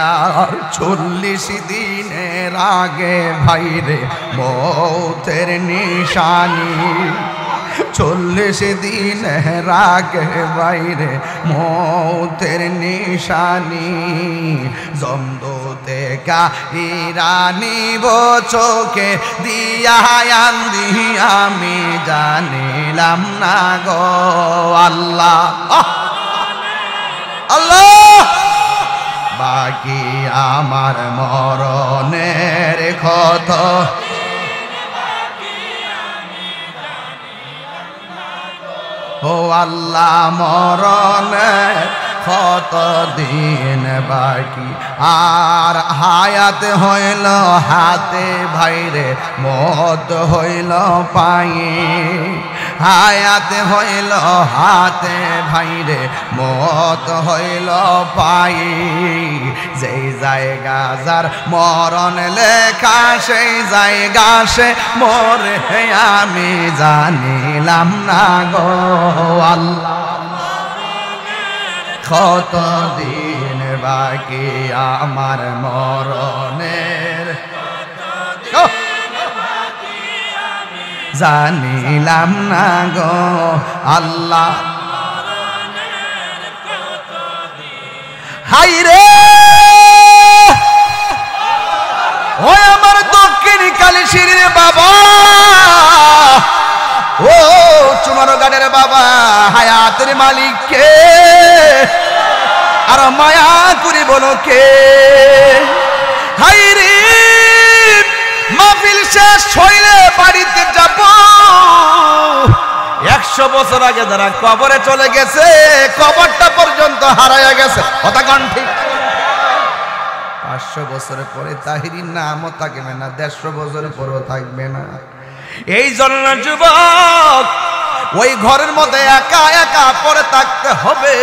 আর 40 দিনের আগে ভাইরে মৌতের নিশানি, 40 দিনের আগে বাইরে মৌতের নিশানি, জমদূতে কাহিরানি চোখে দিয়া আন্দি আমি জানিলাম না গো আল্লাহ। আল্লাহ বাকি আমার মরণের কত ও আল্লাহ, মরণের কতদিন বাকি। আর হায়াত হইল হাতে ভাইরে মত হইল পায়ে, হায়াত হইল হাতে ভাইরে মত হইল পায়ে, যেই জায়গা যার মরণ লেখা সেই জায়গা সে মরে আমি জানিলাম না গো আল্লাহ, কতদিন বাকি আমার মরণের জানিলাম না গো আল্লাহ। হাই রে ও আমার দক্ষিণ কালীশির বাবা, ও চুমারগাড়ের বাবা, হায়াতের মালিক কে আর মায়া করি বলো কে? হাই রে মাহফিল শেষ হইলে বাড়িতে যাব, 100 বছর আগে যারা কবরে চলে গেছে কবরটা পর্যন্ত হারাইয়া গেছে, কথা কোন ঠিক? 500 বছরের পরে তাহিরির নামও থাকবে না, 150 বছরের পরেও থাকবে না। এই জন্য যুবক ওই ঘরের মধ্যে একা একা পড়ে থাকতে হবে।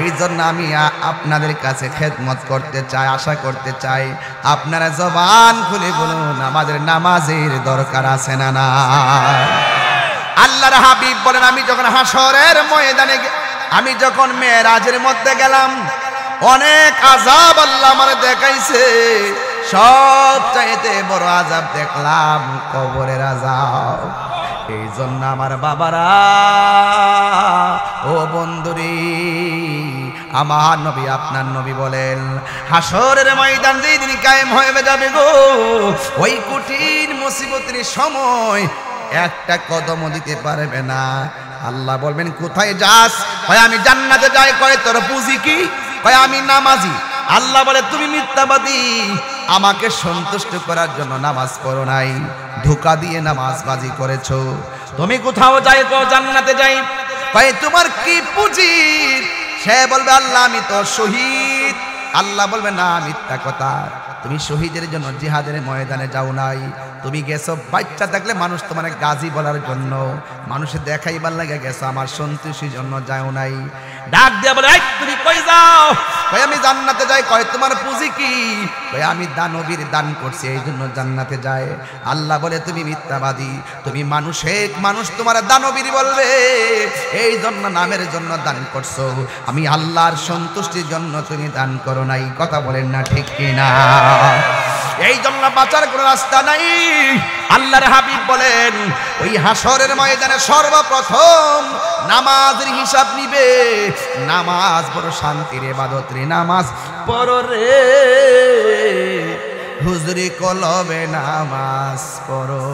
এই জন্য আমি আপনাদের কাছে খেদমত করতে চাই, আশা করতে চাই আপনারা জবান খুলে বলুন আমাদের নামাজের দরকার আছে না না? আল্লাহর হাবিব বলেন, আমি যখন হাসরের ময়দানে, আমি যখন মেরাজের মধ্যে গেলাম, অনেক আযাব আল্লাহ আমারে দেখাইছে, সবচাইতে বড় আযাব দেখলাম কবরের আযাব। এই জন্য আমার বাবারা, ও বন্ধুরি, আমার নবী আপনার নবী বলেন, হাসরের ময়দান যেই দিন কায়েম হয়ে যাবে গো, ওই কঠিন মুসিবতের সময় একটা কদমও দিতে পারবে না। আল্লাহ বলবেন, কোথায় যাস? কয় আমি জান্নাতে যাই। কয় তোর পুঁজি কি? কয় আমি নামাজি। আল্লাহ বলে, তুমি মিথ্যাবাদী, আমাকে সন্তুষ্ট করার জন্য নামাজ পড়ো নাই, ধোঁকা দিয়ে নামাজবাজি করেছো। তুমি কোথাও যাই? কো জান্নাতে যাই। কয় তোমার কি পুঁজি? সে বলবে, আল্লাহ আমি তো শহীদ। আল্লাহ বলবে, না মিথ্যা কথা, তুমি শহীদের জন্য জিহাদের ময়দানে যাও নাই, তুমি গেছো বাচ্চা থাকলে মানুষ তোমার গাজী বলার জন্য, মানুষের দেখাইবার লাগে গেছো, আমার সন্তুষ্টির জন্য যাও নাই। ডাক দিয়া বলে, এই তুমি কই যাও? কই আমি জান্নাতে যাই। কয় তোমার পুঁজি কি? কই আমি দানবীর দান করছি এই জন্য জান্নাতে যায়। আল্লাহ বলে তুমি মিথ্যাবাদী, তুমি মানুষ তোমার দানবীর বলবে, এই জন্য নামের জন্য দান করছো, আমি আল্লাহর সন্তুষ্টির জন্য তুমি দান করো নাই। কথা বলেন না ঠিক কিনা? এই জন্য বাঁচার কোনো রাস্তা নাই। আল্লাহর হাবিব বলেন, ওই হাসরের ময়দানে সর্বপ্রথম নামাজের হিসাব নিবে। নামাজ বড় শান্তির ইবাদত রে, নামাজ পড়ো রে হুজুরি কলবে নামাজ পড়ো।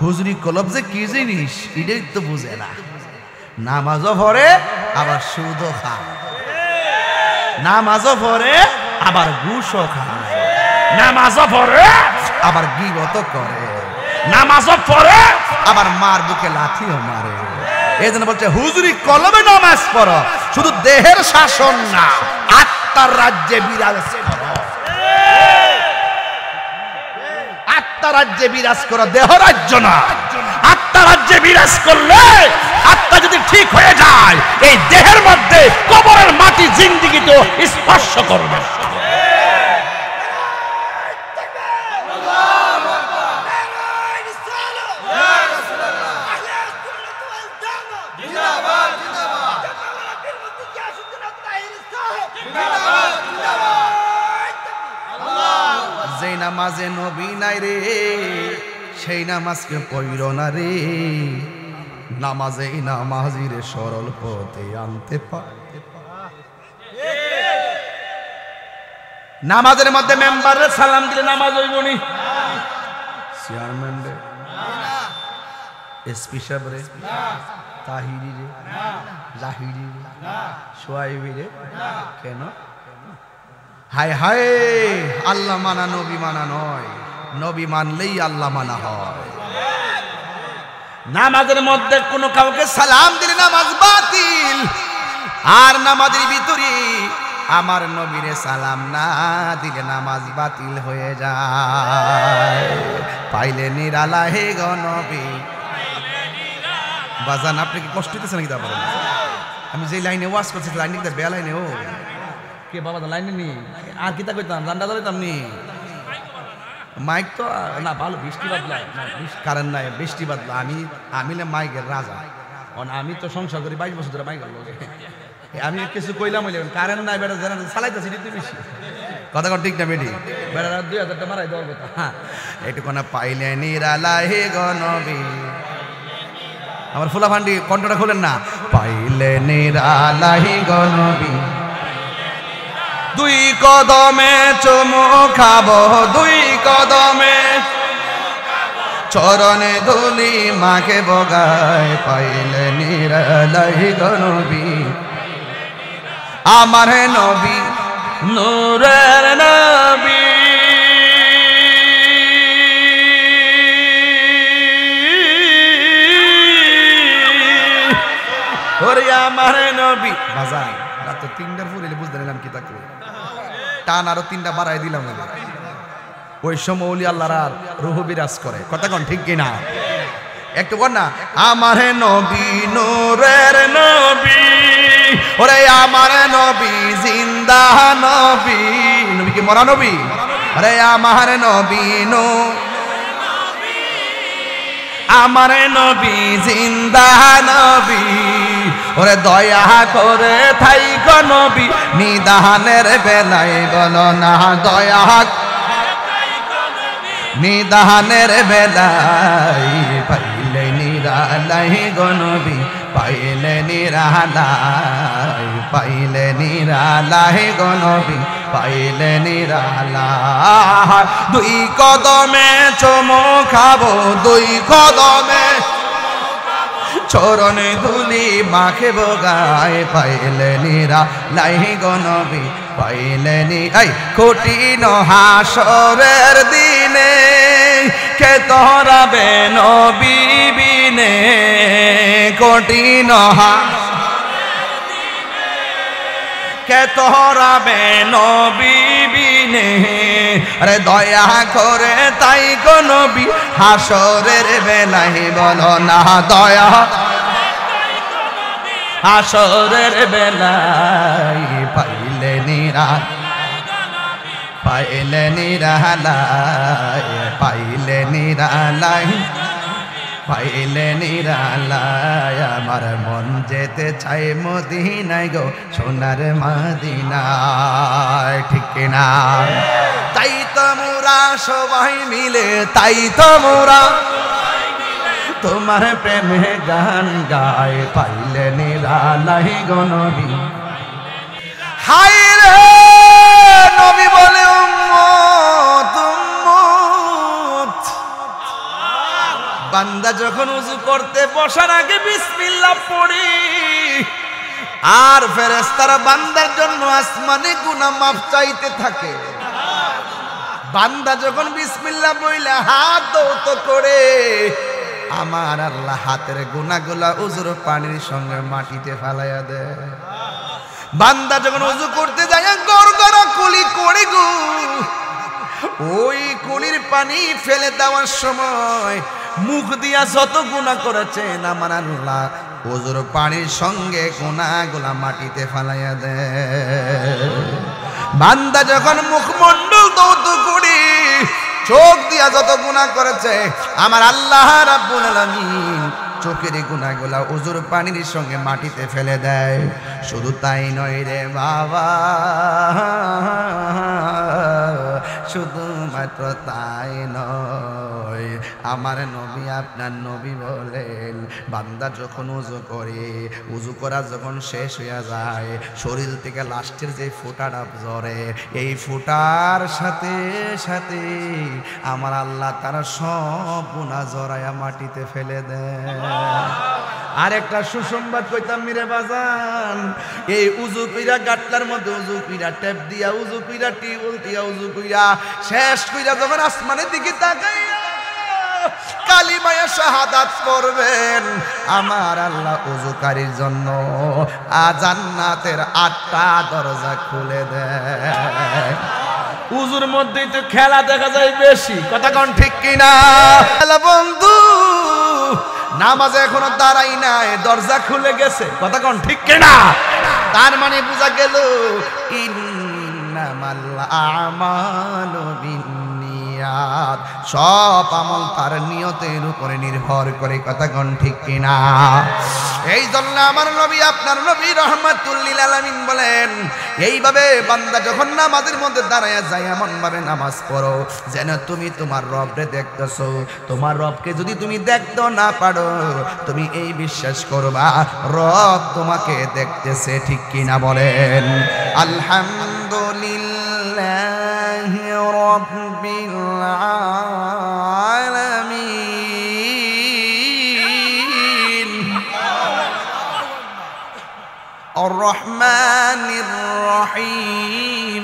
হুজুরি কলব যে কি জিনিস এটাই তো বুঝে না। নামাজও পড়ে আবার সুদও খায়, নামাজও পড়ে আবার ঘুষও খায়, নামাজও পড়ে আবার গীবত করে, নামাজও পড়ে আবার মার বুকে লাঠিও মারে। এই জন্য বলছে হুজুরি কলবে নামাজ পড়ো, শুধু দেহের শাসন না, আত্মার রাজ্যে বিরাজ করো। আত্মার রাজ্যে বিরাজ করো, দেহ রাজ্য না। আত্মার রাজ্যে বিরাজ করলে আত্মা যদি ঠিক হয়ে যায়, এই দেহের মধ্যে কবরের মাটি জিন্দেগিতে স্পর্শ করবে। যেই নামাজে নবী নাই রে, সেই নামাজকে পড়ো না রে। নামাজেই নামাজিরে সরল পথে আনতে পারে। নামাজের মধ্যে মেম্বারের সালাম দিলে নামাজ হইব নি? চেয়ারম্যান রে, এসপি সাহেব রে, তাহিরি রে, জাহিরি রে, সোয়াইবি রে, কেন? হায় হায়, আল্লাহ মানা নবী মানা নয়, নবী মানলেই আল্লাহ মানা হয়। নামাজের মধ্যে কোনো কাউকে সালাম দিলে নামাজ বাতিল। আর নামাজের ভিতরে আমার নবীরে সালাম না দিলে নামাজ বাতিল হয়ে যায়। পাইলে নিরালা হে গো নবী। বাজান আপনি কি কষ্ট হইতেছে নাকি? তা বলেন, আমি যে লাইনে ওয়াজ করছি লাইনে কিন্তু বে লাইনে ও কে বাবা লাইনে নি আর কিতা কইতাম, জান্ডা ধরতাম নি। মাইক তো না ভালো, বৃষ্টি বাদলা কারেন্ট নাই, বৃষ্টি বাদলা। আমি না মাইকের রাজা, আমি তো সংসার করি 22 বছর ধরে মাইকের লোক। আমি কিছু কইলাম হইলে কারেন্ট নাই, বেটা জানা চালাইতেছি দিতে বেশি। কথা কর ঠিক না বেটি? বেটা 2000 টাকা মারাই দেওয়ার কথা। হ্যাঁ, এইটুকু না পাইলে নিরালা হে গো নবী। আমার ফুলা ফান্ডি কণ্ঠটা খুলেন না। পাইলে নিরালা হে গো নবী, দুই কদমে চুমু খাবো, দুই কদমে চরণে ধুলি মাকে বগায়। পাইলে নিরালাই গো নবী, আমার নবী নূরের নবী। ওরে আমার নবী। বাজাই রাত 3টার ফুরিলে বুঝতে নিলাম কি তাকে টান আরো 3টা বাড়াই দিলাম। ওই সময় ওলি আল্লাহর আর রূহ বিরাজ করে। কথা কোন ঠিক কিনা? একটু বল না, আমার নবী নূরের নবী। ওরে আমার নবী জিন্দা নবী। নবী কি মরা নবী? আরে আমার নবী আমার নবী জিন্দা নবী। ওরে দয়া করে থাইকো নবী, নিদানের বেলায় বলো না দয়া। নিদানের বেলায় পাইলে নিরালাই গো নবী, পাইলে নিরালাই, পাইলে নিরালাই গো নবী, পাইলে নিরালাই। দুই কদমে চুমু খাবো, দুই কদমে চরণে ধুলি মাখে বগায়। পাইলে নিরালাই গো নবী, পাইলে নিরাই। কঠিন হাসরের দিনে কে তোরাবে নবী বিনে। কঠিন কে তোরাবে নবী বিনে। আরে দয়া করে তাই গো নবী, হাসরের বেলায় বলো না দয়া। হাসরের বেলায় পাইলে নিরালায়, পাইলে নিরালায়, পাইলে নিরালায়, পাইলে নিরালায়। আমার মন যেতে চাই মদিনায় গো, সোনার মদিনায়, ঠিক কিনা? তাই তো মোরা সবাই মিলে, তাই তো মোরা তোমার প্রেমে গান গায়, পাইলে নিরালায় গো নবী। হায় রে নবী বলে উম্মত উম্মত। বান্দা যখন ওযু করতে বসার আগে বিসমিল্লাহ পড়ি, আর ফেরেশতারা বান্দার জন্য আসমানে গুনাহ মাফ চাইতে থাকে। বান্দা যখন বিসমিল্লাহ বইলে হাত দৌত করে, আমার আল্লাহ হাতের গুনাহগুলা ওযুর পানির সঙ্গে মাটিতে ফেলাইয়া দেয়। বান্দা যখন ওযু করতে যায় গড়গড়া কুলি করে গো, ওই কুলির পানি ফেলে দেওয়ার সময় মুখ দিয়া যত গুনাহ করেছেন আমার আল্লাহ ওযুর পানির সঙ্গে গুনাহগুলা মাটিতে ফেলাইয়া দেয়। বান্দা যখন মুখমণ্ডল দৌত করে চোখ দিয়া যত গুনাহ করেছে আমার আল্লাহ রাব্বুল আলামিন চোখের গুনাহগুলা ওযুর পানির সঙ্গে মাটিতে ফেলে দেয়। শুধু তাই নয় রে বাবা, শুধুমাত্র তাই নয়, আমার নবী আপনার নবী বলেন বান্দা যখন ওযু করে, ওযু করা যখন শেষ হয়ে যায়, শরীর থেকে লাস্টের যে ফোঁটাটা ঝরে, এই ফোঁটার সাথে সাথে আমার আল্লাহ তারা সব গুনাহ জড়ায়া মাটিতে ফেলে দেয়। আরেকটা সুসংবাদ কইতাম মিরে বাজান, এই উযু কইরা গাটলার মধ্যে উযু কইরা টেপ দিয়া উযু কইরা টিউল দিয়া উযু কইরা শেষ কইরা যখন আসমানের দিকে তাকাইয়া কালিমায়ে শাহাদাত পড়বেন, আমার আল্লাহ উযুকারীর জন্য জান্নাতের 8টা দরজা খুলে দেয়। উযুর মধ্যেই তো খেলা দেখা যায় বেশি, কথা কোন ঠিক কিনা? বন্ধু নামাজে এখনো দাঁড়াই নাই, দরজা খুলে গেছে, কথা কোন ঠিক কিনা? তার মানে বোঝা গেল ইন্নামাল আমালু বিন্নিয়াত, সব আমল তার নিয়তের উপরে নির্ভর করে, কথা কোন ঠিক কিনা? এই জন্য আমার নবী আপনার নবী রাহমাতুল লিল আলামিন বলেন এইভাবে বান্দা যখন নামাজের মধ্যে দাঁড়ায়া যায় এমন ভাবে নামাজ পড়ো যেন তুমি তোমার রবকে দেখতেছো। তোমার রবকে যদি তুমি দেখতে না পারো, তুমি এই বিশ্বাস করবা রব তোমাকে দেখতেছে, ঠিক কিনা বলেন? আলহামদুলিল্লাহি রাব্বিল আলামিন আর-রহমানির রহিম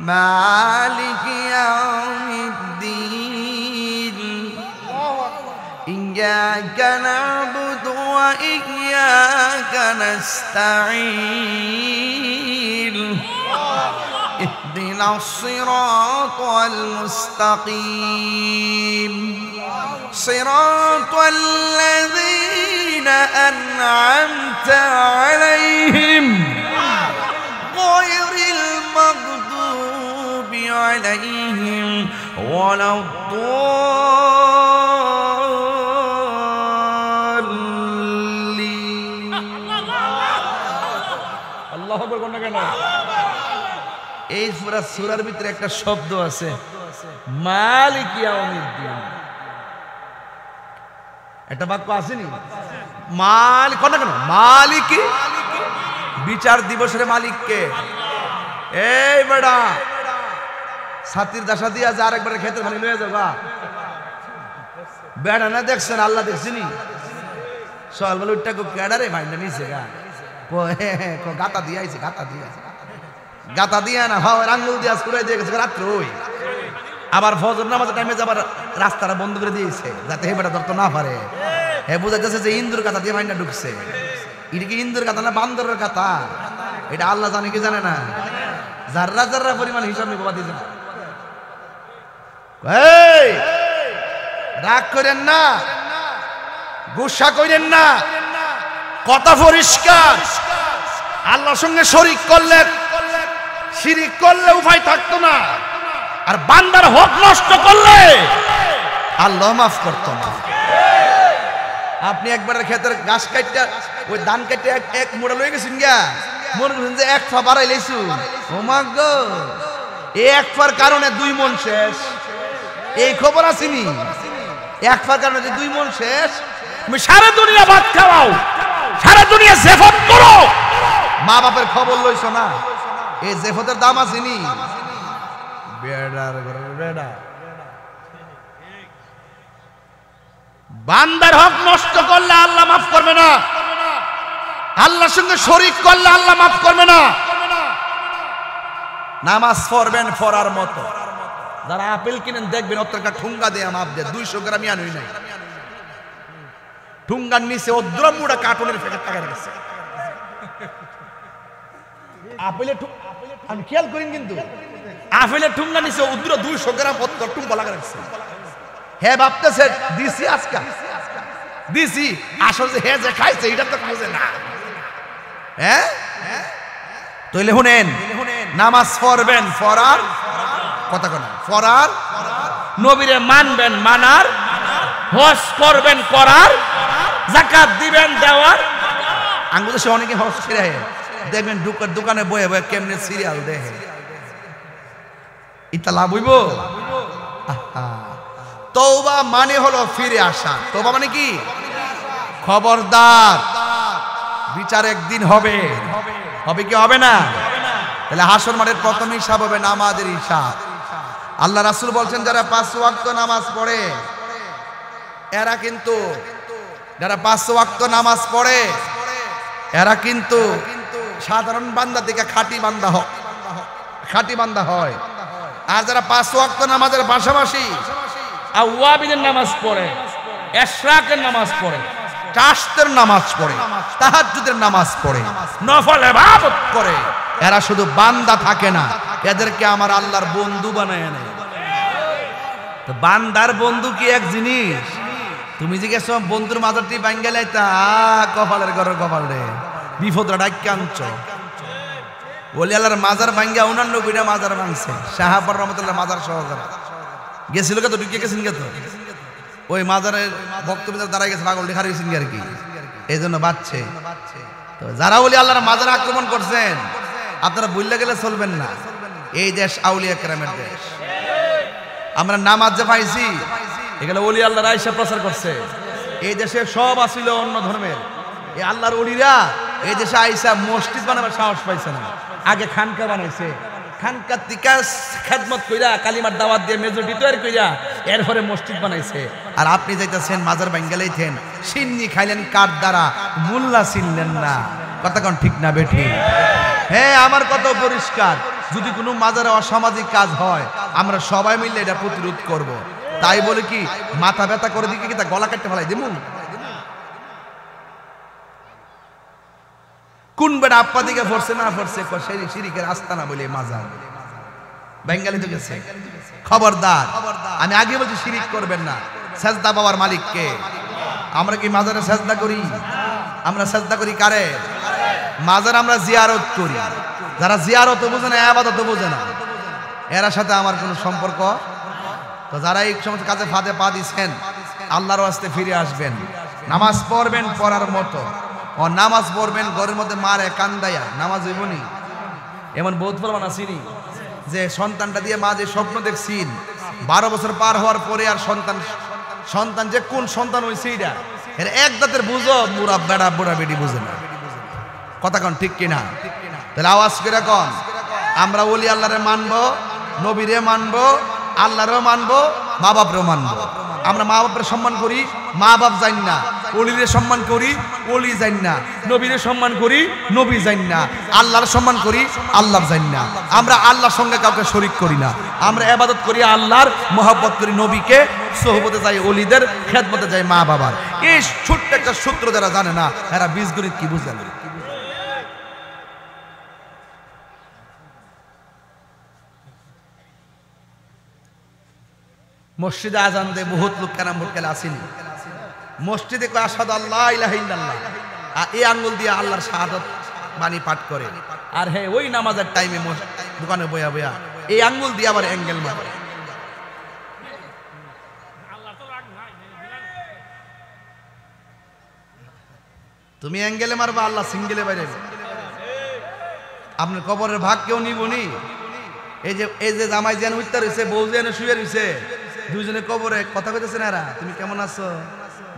মালিকি ইয়াউমিদ্দিন ইয়্যাকা না'বুদু ওয়া ইয়্যাকা নাস্তাঈন ইহদিনাস সিরাতাল মুস্তাকিম সিরাতাল লাযীনা আন'আমতা আলাইহিম গায়রিল মাগদুবি আলাইহিম ওয়ালাদ-দাল্লিন। আল্লাহু আকবার কোন কেন? এই সূরার ভিতরে একটা শব্দ আছে মালিক ইয়াউমিদ্দিন, একটা বাক্য আসেনি? মালিক কোন কেন? মালিক বিচার দিবসের মালিককে। এই বেটা ছাতির দাসা দিয়া যা আরেকবার খেতে ভালো লয়ে যাবা বেড়া না দেখছেন আল্লাহ দেখছিনি সকাল বলে উঠটা কেডারে ভাইটা নিছে গা গাতা দিয়ে আইছে, গাতা দিয়া না ভাও আঙ্গুল দিয়া স্কুলে দিয়ে গেছে রাত্রে, ওই আবার ফজর নামাজের টাইমে যাবার রাস্তাটা বন্ধ করে দিয়েছে যাতে হে বেটা ধরতে না পারে। হে বুঝাইতেছে যে ইন্দুর কাতা দিয়ে ভাইটা ঢুকছে। এটা কি ইন্দুর কাতা না বান্দরের কাতা? এটা আল্লাহ জানে কি জানে না? জাররা জাররা পরিমাণ হিসাব নিয়ে বাবা দিয়েছে। রাগ করেন না, গুসা করেন না, কথা পরিষ্কার। আল্লাহর সঙ্গে শরীক করলে, শিরিক করলে উপায় থাকতো না। আর বান্দার হক নষ্ট করলে আল্লাহ মাফ করতো না। আপনি একবারের ক্ষেতের গাছ কাটতে, ওই ধান কাটতে এক মোড়া লয়ে গেছেন গা, মনে করছেন যে এক ফা বাড়াই লাইছু। ও মা গো, এই এক ফার কারণে 2 মণ শেষ। এই খবর আসেনি? এক ফার কারণে 2 মণ শেষ। তুমি সারা দুনিয়া ভাত খাওয়াও, সারা দুনিয়া জেফত করো, মা বাপের খবর লইছো না? এই জেফতের দাম আসেনি? বেড়ার ঘরের বেড়া। বান্দার হক নষ্ট করলে আল্লাহ মাফ করবে না, আল্লাহর সঙ্গে শরীক করলে আল্লাহ মাফ করবে না। নামাজ পড়বেন পড়ার মতো। যারা আপেল কিনেন দেখবেন অতটা ঠুঙ্গা দেয়া মাপ দেয়, 200 গ্রাম ইয়ান হই নাই। ঠুঙ্গার নিচে অদ্রমুড়া কার্টুনের প্যাকেট টাকা গেছে। আপেলে আমি খেয়াল করেন কিন্তু আপেলের ঠুঙ্গা নিচে উদ্র 200 গ্রাম অত্তর টুঙ্গা লাগা রাখছে। হে ভাবতেছে দিছি আজকা দিছি, আসলে হে যে খাইছে এটা তো বুঝে না। হ্যাঁ, তাইলে শুনেন, নামাজ পড়বেন পড়ার কথা কোন পড়ার, নবীরে মানবেন মানার, হজ করবেন করার, যাকাত দিবেন দেওয়ার। আঙ্গুল দেশে অনেকে হজ ছেড়ে দেখবেন দোকানে বয়ে বয়ে কেমনে সিরিয়াল দেখে। ইতা লাভ হইব? তওবা মানে হলো ফিরে আসা। তওবা মানে কি? খবরদার, বিচার একদিন হবে। হবে কি হবে না? তাহলে হাসর মাঠের প্রথম হিসাব হবে নামাজের হিসাব। আল্লাহ রাসূল বলছেন যারা 5 ওয়াক্ত নামাজ পড়ে, এরা কিন্তু যারা 5 ওয়াক্ত নামাজ পড়ে এরা কিন্তু সাধারণ বান্দা থেকে খাঁটি বান্দা হয়। আর যারা 5 ওয়াক্ত নামাজের পাশাপাশি আওয়াবিদের নামাজ পড়ে, ইশরাকের নামাজ পড়ে, চাশতের নামাজ পড়ে, তাহাজ্জুদের নামাজ পড়ে, নফল ইবাদত করে, এরা শুধু বান্দা থাকে না, এদেরকে আমার আল্লাহর বন্ধু বানায় নেয়। তো বান্দার বন্ধু কি এক জিনিস? তুমি জিজ্ঞেস বন্ধুর মাজারটি ভাঙ্গে লাইতা, কপালের ঘরের কপাল রে, বিপদরা ডাক্কে আনছ। ওলি আল্লাহর মাজার ভাঙ্গা 89টা মাজার ভাঙছে। শাহাবর রহমতুল্লাহ মাজার সহকারে গেছিল কে, তো ঢুকে গেছেন কে, তো ওই মাজারের বক্তব্য দাঁড়াই গেছে, পাগল দেখার গেছেন আর কি, এই জন্য বাচ্চে। তো যারা ওলি আল্লাহর মাজার আক্রমণ করছেন, আপনারা ভুলে গেলে চলবেন না। এই দেশ আউলিয়া কেরামের দেশ। আমরা নামাজ যে পাইছি, এগুলো ওলি আল্লাহর আইসা প্রচার করছে। এই দেশে সব আসিল অন্য ধর্মের, এই আল্লাহর ওলিরা এই দেশে আইসা মসজিদ বানাবার সাহস পাইছে না। আগে খানকা বানাইছে, খানকার টিকা খেদমত কইরা কালিমার দাওয়াত দিয়ে মেজরিটি তৈরি কইরা এরপরে মসজিদ বানাইছে। আর আপনি যাইতেছেন মাজার ভাঙ্গালাইতেন, সিন্নি খাইলেন কার দ্বারা, মোল্লা চিনলেন না। কথা কোন ঠিক না বেঠি? হ্যাঁ, আমার কথা পরিষ্কার। যদি কোনো মাজারে অসামাজিক কাজ হয়, আমরা সবাই মিলে এটা প্রতিরোধ করব। তাই বলে কি মাথা ব্যথা করে দিকে কি তা গলা কাটতে ফেলাই দেবো? কোন বেটা আপা দিকে ফরছে না ফরছে, শিরিকের আস্তানা বলে মাজার বেঙ্গালি তো গেছে। খবরদার, আমি আগে বলছি শিরিক করবেন না। সেজদা পাওয়ার মালিক কে? আমরা কি মাজারে সেজদা করি? আমরা সেজদা করি কারে? মাজার আমরা জিয়ারত করি। যারা জিয়ারত বোঝে না, ইবাদত বোঝে না, এর সাথে আমার কোনো সম্পর্ক। তো যারা এই সমস্ত কাজে ফাঁদে পা দিচ্ছেন, আল্লাহর ওয়াস্তে ফিরে আসবেন। নামাজ পড়বেন পড়ার মতো, ও নামাজ পড়বেন ঘরের মধ্যে মারে কান্দাইয়া, নামাজ হইবনি। এমন বহুত প্রমাণ আসেনি যে সন্তানটা দিয়ে মা যে স্বপ্ন দেখছিন, 12 বছর পার হওয়ার পরে আর সন্তান যে কোন সন্তান হয়েছে এটা এর এক দাঁতের বুঝো, বুড়া বেড়া বুড়া বেটি বুঝে না। কথা কন ঠিক কিনা? তাহলে আওয়াজ করে কন, আমরা ওলি আল্লাহরে মানবো, নবীরে মানবো, আল্লাহরেও মানবো, মা বাপরেও মানবো। আমরা মা বাপের সম্মান করি, মা বাপ জান না। ওলিরে সম্মান করি, ওলি জান না। নবীরে সম্মান করি, নবী জান না। আল্লাহর সম্মান করি, আল্লাহ জান না। আমরা আল্লাহর সঙ্গে কাউকে শরীক করি না। আমরা ইবাদত করি আল্লাহর, মহব্বত করি নবীকে, সোহবতে যাই ওলিদের, খেদমতে যাই মা বাবার। এই ছোট্ট একটা সূত্র যারা জানে না, এরা বীজগণিত কি বুঝে না। মসজিদে আজান দেয় বহুত লোক, কেন ভোট গেলে আসেনি। মসজিদে আশহাদু আল্লা ইলাহা ইল্লাল্লাহ, আর এই আঙ্গুল দিয়ে আল্লাহর শাহাদাত বাণী পাঠ করে, আর হ্যাঁ ওই নামাজের টাইমে দোকানে বয়া বয়া এই আঙ্গুল দিয়ে আবার অ্যাঙ্গেল মারে। তুমি অ্যাঙ্গেলে মারবা, আল্লাহ সিঙ্গেলে বাইরে। আপনার কবরের ভাগ কেউ নিবনি। এই যে জামাই যেন উত্তর হয়েছে, বউ যেন শুয়ে রয়েছে, দুইজনে কবরে কথা কইতেছে না, তুমি কেমন আছো,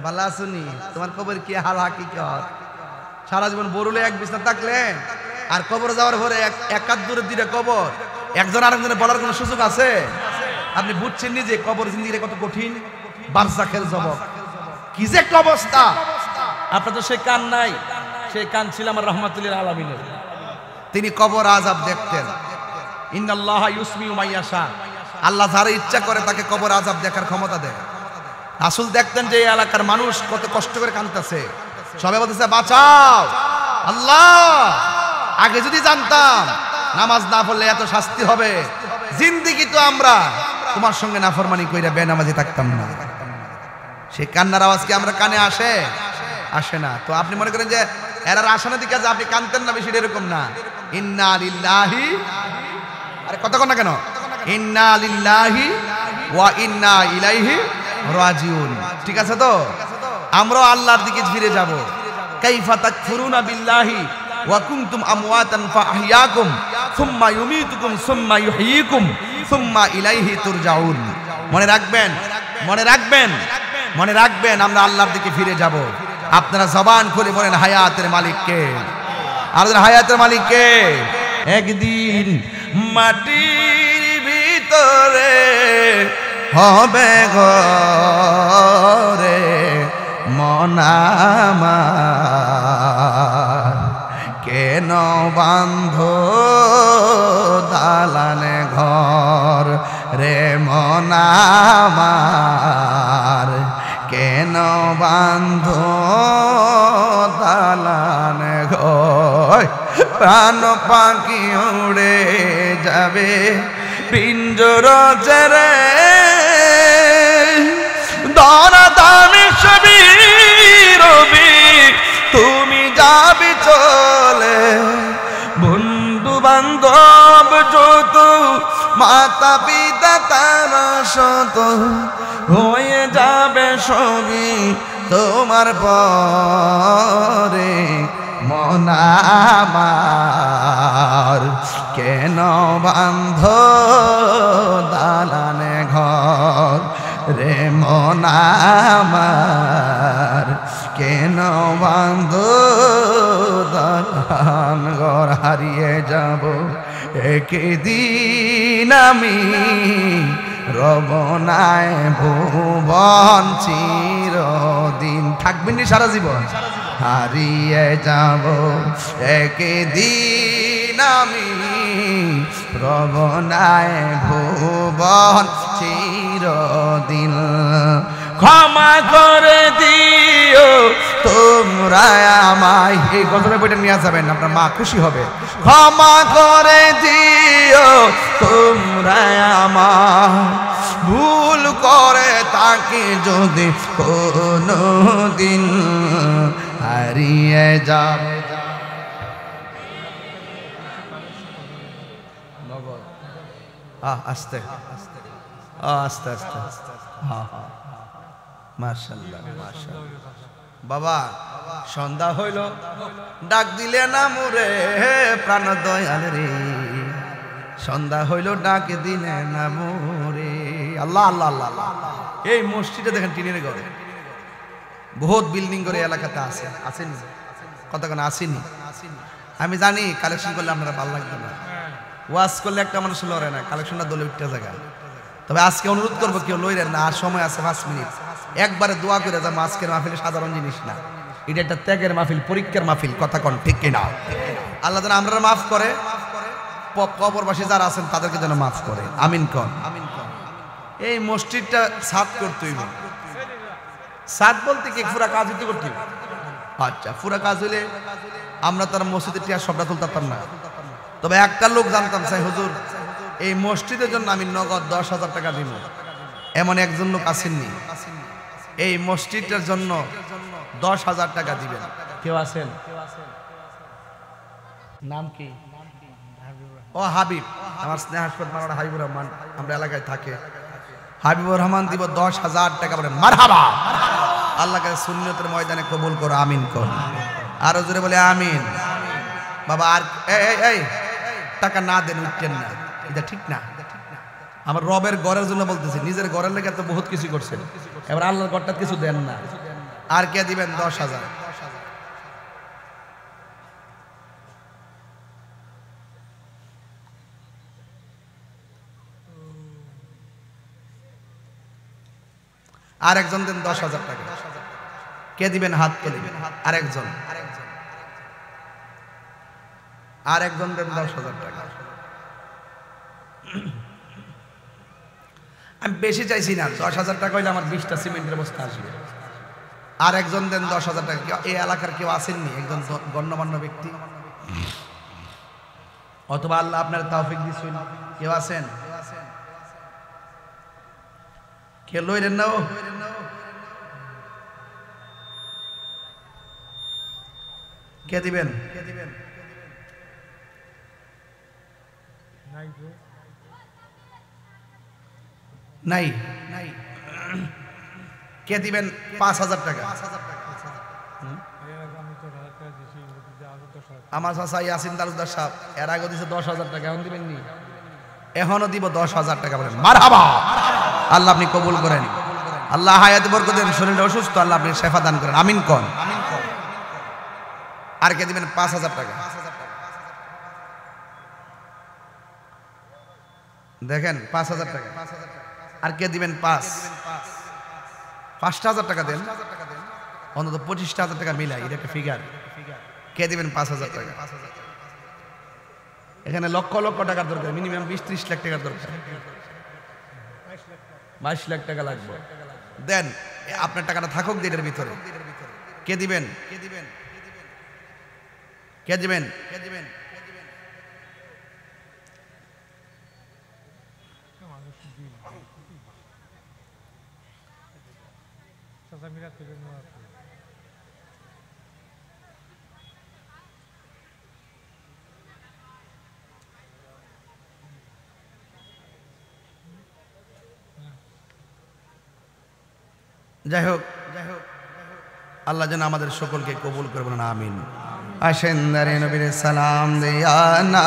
ভালো আছো নি, তোমার কবর কি হাল হাকিকত। সারা জীবন বরুলে এক বিছনা থাকলে আর কবরে যাওয়ার পরে এক হাত দূরে দিলে কবর, একজন আরেকজনের বলার কোনো সুযোগ আছে? আপনি বুঝছেন নি যে কবর জিন্দিগি কত কঠিন, বারজাখের জবক কি যে একটা অবস্থা। আপনার তো সেই কান নাই, সেই কান ছিল আমার রহমাতুল্লিল আলামিনের। তিনি কবর আযাব দেখতেন। ইন্নাল্লাহা ইউসমিউ মাইয়াশা, আল্লাহ যারা ইচ্ছা করে তাকে কবর আযাব দেখার ক্ষমতা দেয়। রাসূল দেখতেন যে এই এলাকার মানুষ কত কষ্ট করে কাঁদতেছে, সবাই বলতেছে বাঁচাও আল্লাহ। আগে যদি জানতাম নামাজ না পড়লে এত শাস্তি হবে, জিন্দেগি তো আমরা তোমার সঙ্গে নাফরমানি কইরা বেনামাজি থাকতাম না। সেই কান্নার আওয়াজ কি আমরা কানে আসে? আসে না। তো আপনি মনে করেন যে এরার আসানা দিকে যে আপনি কানতেন না, বেশি এরকম না। ইন্না লিল্লাহি, আরে কথা কন না কেন, ইন্না লিল্লাহি ওয়া ইন্না ইলাইহি রাজিউন। ঠিক আছে তো, আমরাও আল্লাহর দিকে ফিরে যাব। কাইফা তাকফুরুনা বিল্লাহি ওয়া কুনতুম আমওয়াতান ফাআহইয়াকুম সুম্মা ইউমীতুকুম সুম্মা ইউহয়িকুম সুম্মা ইলাইহি তুরজাউন। মনে রাখবেন, মনে রাখবেন, মনে রাখবেন, আমরা আল্লাহর দিকে ফিরে যাব। আপনারা জবান খুলে বলেন হায়াতের মালিককে, আর হায়াতের মালিককে। একদিন মাটির ভিতরে হবে ঘরে মন আমার, কেন বান্ধ দালানে ঘর রে মন আমার, কেন বান্ধ দালানে ঘর। প্রাণ পাখি উড়ে যাবে পিঞ্জর ছেড়ে, দরা দামি সবই রবি তুমি যাবি চলে। বন্ধু বান্ধব যত, মাতা পিতা তারা শত, হয়ে যাবে সবই তোমার পরে মন আমার, কেন বান্ধ দালানে ঘর রে মন আমার, কেন বান্ধ দালান ঘর। হারিয়ে যাব একদিন আমি, রবনায় ভুবন চিরদিন। থাকবেন নি সারা জীবন? হারিয়ে যাব একদিন আমি, রবনায় ভুবন চিরদিন। ক্ষমা করে দিও তোমরা আমায়, এই গজলের বইটা নিয়ে যাবেন, আপনার মা খুশি হবে। ক্ষমা করে দিও তোমরা আমায়, ভুল করে তাকে যদি কোনো দিন হারিয়ে যাবে। আস্তে আস্তে আস্তে, হ্যাঁ হ্যাঁ, মাশাআল্লাহ মাশাআল্লাহ। বাবা সন্ধ্যা হইল, ডাক দিলে না মোরে প্রাণ দয়াল রে, সন্ধ্যা হইল ডাক দিলে না মোরে। আল্লাহ আল্লাহ আল্লাহ আল্লাহ। এই মসজিদে দেখেন টিনের ঘরে, বহুত বিল্ডিং করে এলাকাতে আছে, আসেনি কতক্ষণ আসেনি। আমি জানি কালেকশন করলে আপনারা ভালো লাগবে না, ওয়াজ করলে একটা মানুষ লড়ে না, কালেকশনটা দলে উঠতে জায়গা। তবে আজকে অনুরোধ করবো কেউ লইরেন না, আর সময় আছে 5 মিনিট, একবারে দোয়া করে যাবো। আজকের মাহফিল সাধারণ জিনিস না, এটা একটা ত্যাগের মাহফিল, পরীক্ষার মাহফিল। কথা কন ঠিক কিনা? আল্লাহ যেন আমরা মাফ করে, কবরবাসী যারা আছেন তাদেরকে যেন মাফ করে। আমিন কন। এই মসজিদটা ছাদ করতে হইব। ছাদ বলতে কি পুরা কাজ হইতে করতে হইব? আচ্ছা, পুরা কাজ হইলে আমরা তার মসজিদের টিয়া সবটা তুলতাম না। তবে একটা লোক জানতাম, চাই হুজুর এই মসজিদের জন্য আমি নগদ 10,000 টাকা দিব, এমন একজন লোক আসেননি। এই মসজিদটার জন্য 10,000 টাকা দিবেন। কেউ আছেন? নাম কি? ও হাবিব, আমার স্নেহাস্পদ মাওলানা হাবিবুর রহমান, আমরা এলাকায় থাকে। হাবিবুর রহমান দিব 10,000 টাকা। বলে মারহাবা। আল্লাহ কাছে সুন্নতের ময়দানে কবুল করো, আমিন কর। আরো জোরে বলে আমিন। বাবা আর এই টাকা না দেন উঠতেন না, এটা ঠিক না। আমার রবের ঘরের জন্য বলতেছি, নিজের ঘরের লেগে তো বহুত কিছু করছেন, এবার আল্লাহর ঘরটা কিছু দেন না। আর কে দিবেন? 10,000। আর একজন দেন 10,000 টাকা। কে দিবেন? হাত তুলবেন। আরেকজন দেন 10,000 টাকা। আমি বেশি চাইছি না, 10,000 টাকা হইলে আমার 20টা সিমেন্টের বস্তা আসবে। আর একজন দেন 10,000 টাকা। এই এলাকার কেউ আসেননি একজন গণ্যমান্য ব্যক্তি, অথবা আল্লাহ আপনার তৌফিক দিছেন, কেউ আছেন? কে লইরেন না? কে দিবেন? নাই। কে দিবেন? 5,000 টাকা। আমার চাচা ইয়াসিন তালুকদার সাহেব এর আগে দিছে 10,000 টাকা, এখন দিবেন নি? এখনো দিব 10,000 টাকা। বলেন মারহাবা। আল্লাহ আপনি কবুল করেন, আল্লাহ হায়াতে বরকত দেন। শরীরটা অসুস্থ, আল্লাহ আপনি শেফা দান করেন, আমিন কোন। আর কে দিবেন? 5,000 টাকা। দেখেন 5,000 টাকা। আর কে দিবেন? 5,000 টাকা দেন, অন্তত 25,000 টাকা মিলাই, এটা একটা ফিগার। কে দিবেন? 5,000 টাকা। এখানে লক্ষ লক্ষ টাকার দরকার, মিনিমাম 20-30 লাখ টাকার দরকার, 22 লাখ টাকা লাগবে। দেন, আপনার টাকাটা থাকুক এটার ভিতরে। কে দিবেন? কে দিবেন? যাই হোক, আল্লাহ যেন আমাদের সকলকে কবুল করে, বলেন আমিন। আসেন দাঁড়িয়ে নবীর সালাম দিয়া না।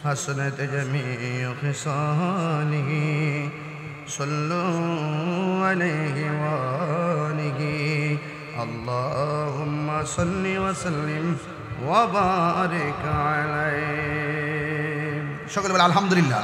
حسنت جميع خصاله সাল্লু আলাইহি ওয়া আলিহি আল্লাহুম্মা সাল্লি ওয়া সাল্লিম ওয়া বারিক আলাইহি। সকলে বলে আলহামদুলিল্লাহ।